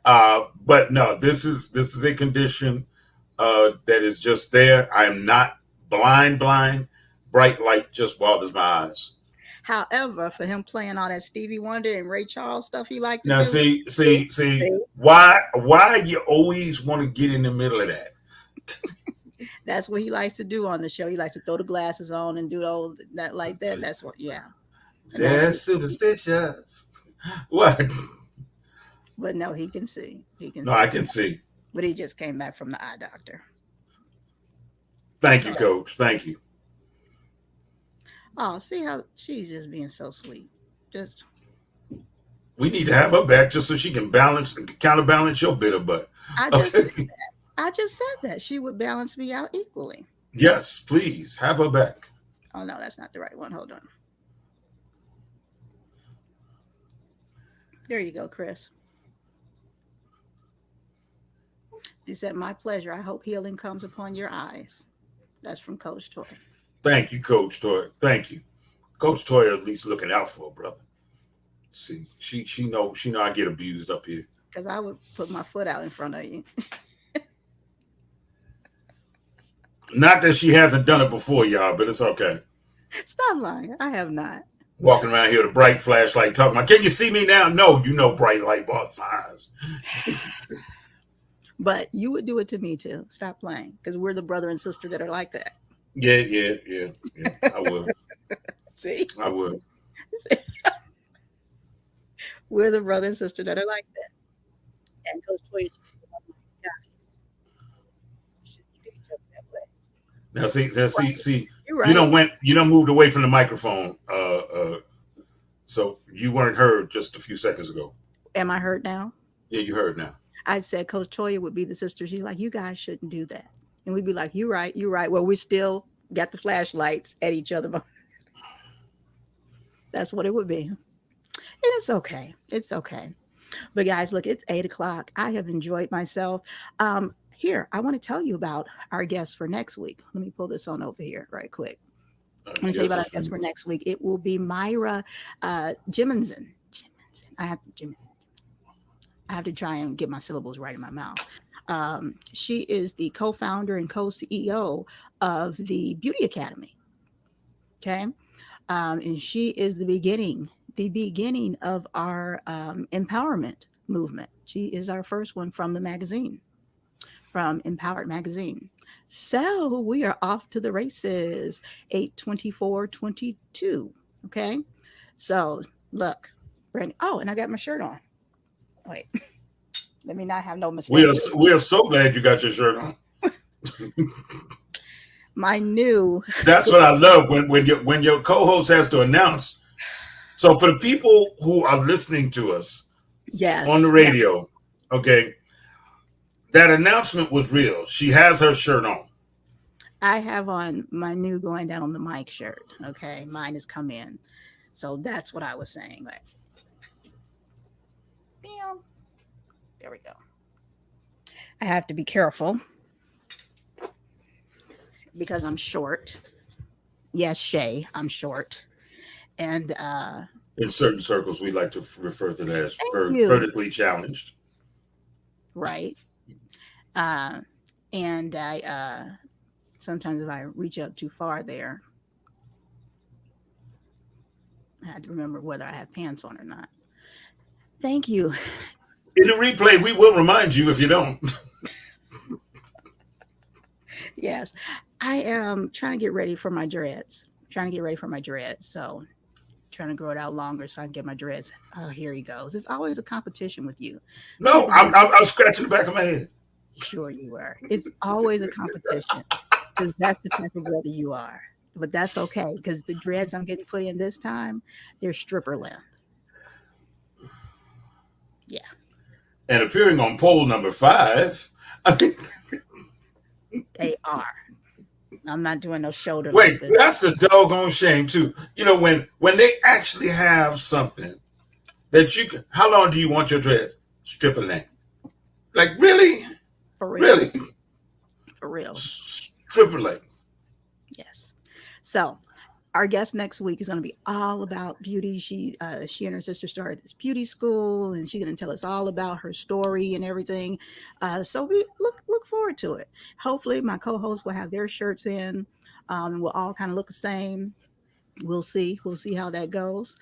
But no, this is a condition that is just there. I'm not blind. Bright light just bothers my eyes. However, for him playing all that Stevie Wonder and Ray Charles stuff he liked to Now, do. see, why you always want to get in the middle of that? That's what he likes to do on the show. He likes to throw the glasses on and do all that like that. That's what, yeah. That's superstitious. What? But no, he can see. No, I can see. But he just came back from the eye doctor. Thank you, Coach. Thank you. Oh, see how she's just being so sweet. Just We need to have her back just so she can counterbalance your bitter butt. I just said that. I just said that she would balance me out equally. Yes, please have her back. Oh no, that's not the right one. Hold on. There you go, Chris. He said, "My pleasure. I hope healing comes upon your eyes." That's from Coach Toy. Thank you, Coach Toya. Thank you, Coach Toya. At least looking out for her brother. See, she know I get abused up here. Because I would put my foot out in front of you. Not that she hasn't done it before, y'all, but it's okay. Stop lying. I have not. Walking around here with a bright flashlight, talking about, can you see me now? No, you know bright light bothers my eyes. But you would do it to me too. Stop playing. Because we're the brother and sister that are like that. Yeah. I would. See? I would. We're the brother and sister that are like that. And Coach Toy, Now see. you're right. You don't moved away from the microphone. So you weren't heard just a few seconds ago. Am I heard now? Yeah, you heard now. I said Coach Toya would be the sister. She's like, you guys shouldn't do that. And we'd be like, you're right. Well, we still got the flashlights at each other. That's what it would be. And it's okay. It's okay. But guys, look, it's 8:00. I have enjoyed myself. Here, I want to tell you about our guest for next week. Let me pull this on over here right quick. I'm going to tell you about our guest for next week. It will be Myra Jiminson. I have to try and get my syllables right in my mouth. She is the co-founder and co-CEO of the Beauty Academy. Okay. And she is the beginning of our empowerment movement. She is our first one from the magazine, from Empowered Magazine. So we are off to the races, 8/24/22. Okay. So look, Brandon. Oh, and I got my shirt on. Wait, let me not have no mistakes. We are so glad you got your shirt on. My new. That's what I love when your co-host has to announce. So for the people who are listening to us, on the radio, okay, that announcement was real. She has her shirt on. I have on my new going down on the mic shirt. Okay, mine has come in, so that's what I was saying. Like, there we go. I have to be careful because I'm short. Yes, Shay, I'm short. And in certain circles, we like to refer to that as vertically challenged. Right. And I Sometimes if I reach up too far there, I had to remember whether I have pants on or not. Thank you. In the replay, we will remind you if you don't. Yes, I am trying to get ready for my dreads. Trying to get ready for my dreads. So trying to grow it out longer so I can get my dreads. Oh, here he goes. It's always a competition with you. No, I'm scratching the back of my head. Sure you were. It's always a competition because that's the type of brother you are. But that's okay because the dreads I'm getting put in this time, they're stripper length. Yeah. And appearing on poll number 5, I mean, They are. I'm not doing no shoulder. wait, like this. that's a doggone shame too. You know, when they actually have something that you can, how long do you want your dress? Stripper length. Like really? For real. Really? For real. Stripper length. Yes. So our guest next week is going to be all about beauty. She and her sister started this beauty school, and she's going to tell us all about her story and everything. So we look forward to it. Hopefully, my co-hosts will have their shirts in, and we'll all kind of look the same. We'll see. We'll see how that goes.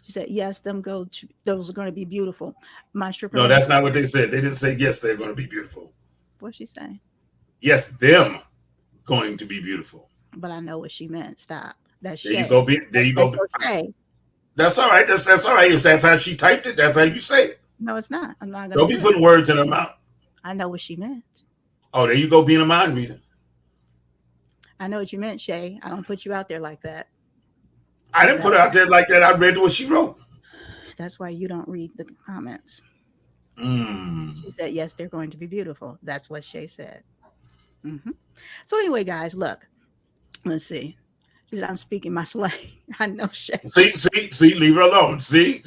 She said, "Yes, those are going to be beautiful." My stripper. No, that's not what they said. They didn't say yes, they're going to be beautiful. What's she saying? Yes, them going to be beautiful. But I know what she meant. Stop. That's There Shay. you go. There you go. Shay. That's all right. That's all right. If that's how she typed it, that's how you say it. No, it's not. I'm not going to. Don't be putting words in her mouth. I know what she meant. Oh, there you go, being a mind reader. I know what you meant, Shay. I don't put you out there like that. I didn't put her out there like that. I read what she wrote. That's why you don't read the comments. Mm. She said, yes, they're going to be beautiful. That's what Shay said. Mm-hmm. So anyway, guys, look. Let's see. She said, I'm speaking my slang. I know Shay. See, leave her alone. See.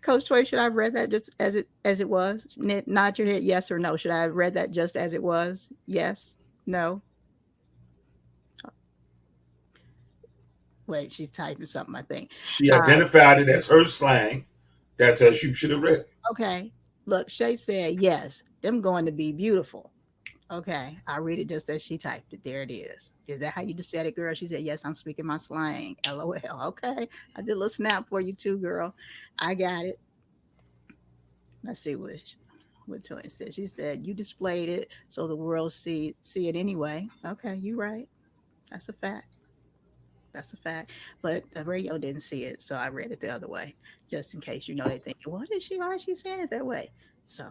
Coach Toy, should I have read that just as it was? Nod your head, yes or no. Should I have read that just as it was? Yes, no. Wait, she's typing something, I think. She identified it as her slang. That's how you should have read it. Okay. Look, Shay said, yes, them going to be beautiful. Okay. I'll read it just as she typed it. There it is. Is that how you just said it, girl? She said, yes, I'm speaking my slang. LOL. Okay. I did a little snap for you too, girl. I got it. Let's see what Toy said. She said, you displayed it so the world see it anyway. Okay. You right. That's a fact. That's a fact. But the radio didn't see it, so I read it the other way, just in case they think, what is she? Why is she saying it that way? So,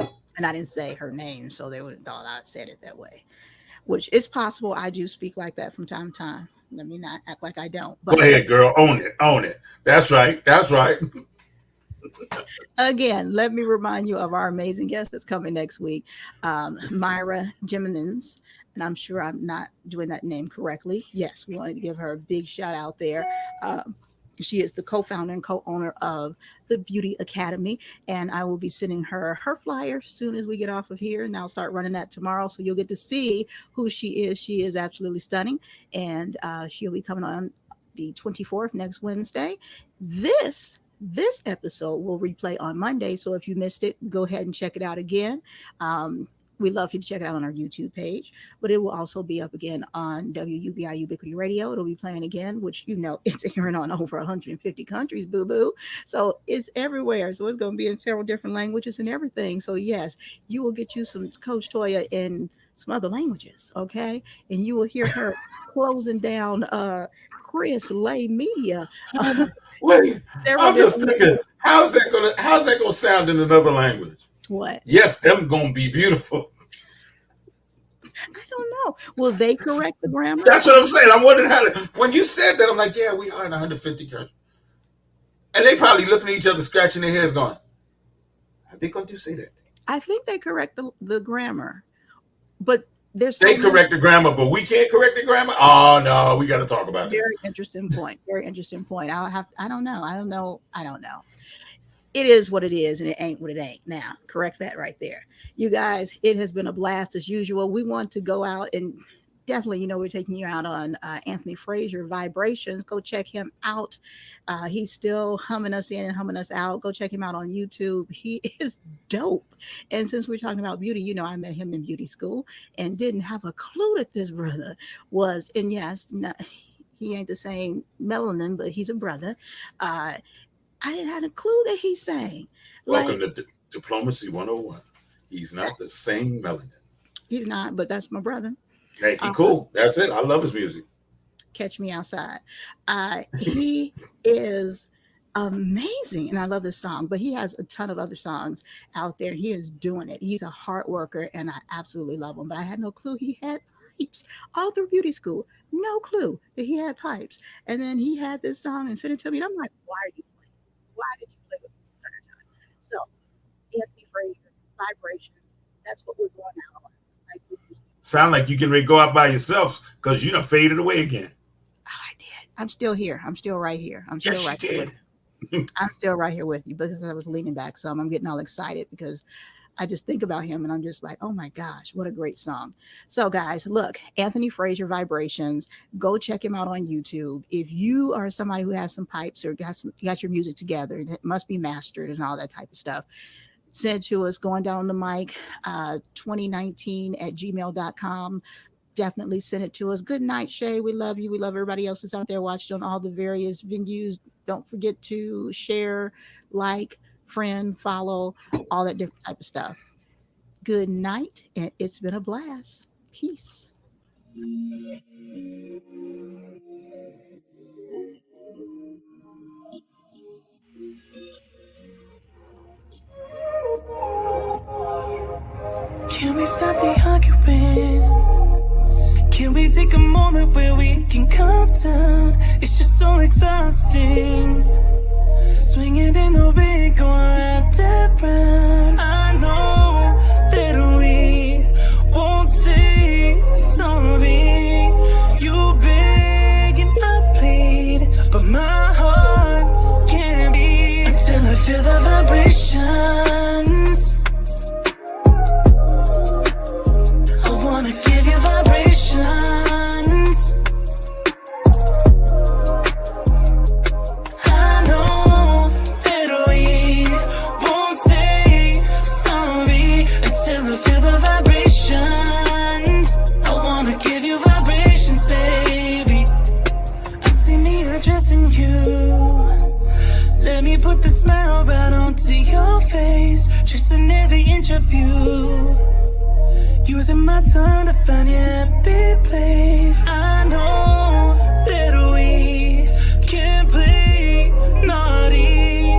and I didn't say her name, so they would have thought I said it that way, which is possible. I do speak like that from time to time. Let me not act like I don't. But go ahead, girl. Own it. That's right. Again, let me remind you of our amazing guest that's coming next week, Myra Jimenez. And I'm sure I'm not doing that name correctly. Yes, we wanted to give her a big shout out there. She is the co-founder and co-owner of the Beauty Academy. And I will be sending her flyer as soon as we get off of here. And I'll start running that tomorrow. So you'll get to see who she is. She is absolutely stunning. And she'll be coming on the 24th, next Wednesday. This episode will replay on Monday. So if you missed it, go ahead and check it out again. We'd love for you to check it out on our YouTube page, but it will also be up again on WUBI Ubiquity Radio. It'll be playing again, which it's airing on over 150 countries, boo-boo. So it's everywhere. So it's going to be in several different languages and everything. So yes, you will get you some Coach Toya in some other languages, okay? And you will hear her closing down Chris Lay Media. Wait, I'm just thinking, how's that gonna sound in another language? What? Yes, them gonna be beautiful. I don't know. Will they correct the grammar? That's what I'm saying. I'm wondering when you said that, I'm like, yeah, we are in 150 countries. And they probably looking at each other, scratching their heads going, how they gonna do say that? I think they correct the grammar. But there's they correct the grammar, but we can't correct the grammar. Oh no, we got to talk about that. Very interesting point. I don't know. It is what it is, and it ain't what it ain't. Now, correct that right there. You guys, it has been a blast as usual. We want to go out and definitely, we're taking you out on Anthony Frazier Vibrations. Go check him out. He's still humming us in and humming us out. Go check him out on YouTube. He is dope. And since we're talking about beauty, I met him in beauty school and didn't have a clue that this brother was. And yes, he ain't the same melanin, but he's a brother. I didn't have a clue that he sang. Welcome to Diplomacy 101. He's not the same melanin. He's not, but that's my brother. Hey, he cool. That's it. I love his music. Catch Me Outside. He is amazing, and I love this song, but he has a ton of other songs out there. He is doing it. He's a hard worker, and I absolutely love him, but I had no clue he had pipes all through beauty school. No clue that he had pipes. And then he had this song and sent it to me, and I'm like, why are you playing? Why did you play with this entire time? So Anthony Frazier, Vibrations, that's what we're going out on. Sound like you can go out by yourself because you done faded away again. Oh, I did. I'm still here. I'm still right here. I'm still Yes, right you here. did. I'm still right here with you because I was leaning back some. I'm getting all excited because I just think about him and I'm just like, oh my gosh, what a great song. So guys, look, Anthony Frazier Vibrations, go check him out on YouTube. If you are somebody who has some pipes or got your music together, it must be mastered and all that type of stuff, send to us, going down on the mic, 2019@gmail.com. Definitely send it to us. Good night, Shay. We love you. We love everybody else that's out there watching on all the various venues. Don't forget to share, like, friend, follow, all that different type of stuff. Good night, and it's been a blast. Peace. Can we stop the arguing? Can we take a moment where we can calm down? It's just so exhausting. Swinging in the wind, going round and round. I know that we won't say sorry. You beg and I plead, but my heart can't beat until I feel the vibrations. I wanna give you vibrations. I know that we won't say sorry until I feel the vibrations. I wanna give you vibrations, baby. I see me addressing you. Let me put the smile right onto your face, tracing every inch of you. Using my tongue to find your happy place. I know that we can play naughty.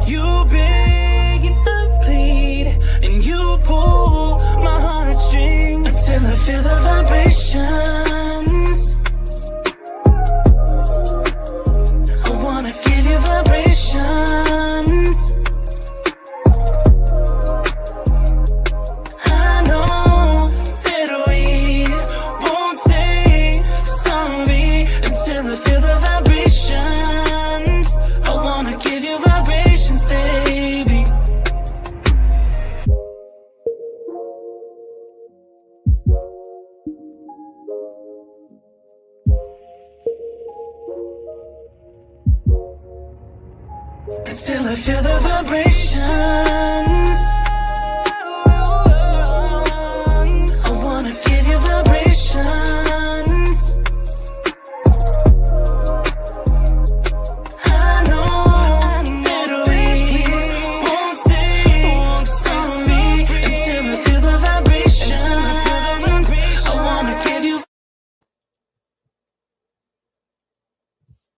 You beg and I plead, and you pull my heartstrings until I feel the vibrations. I wanna give you vibrations. Until I feel the vibrations.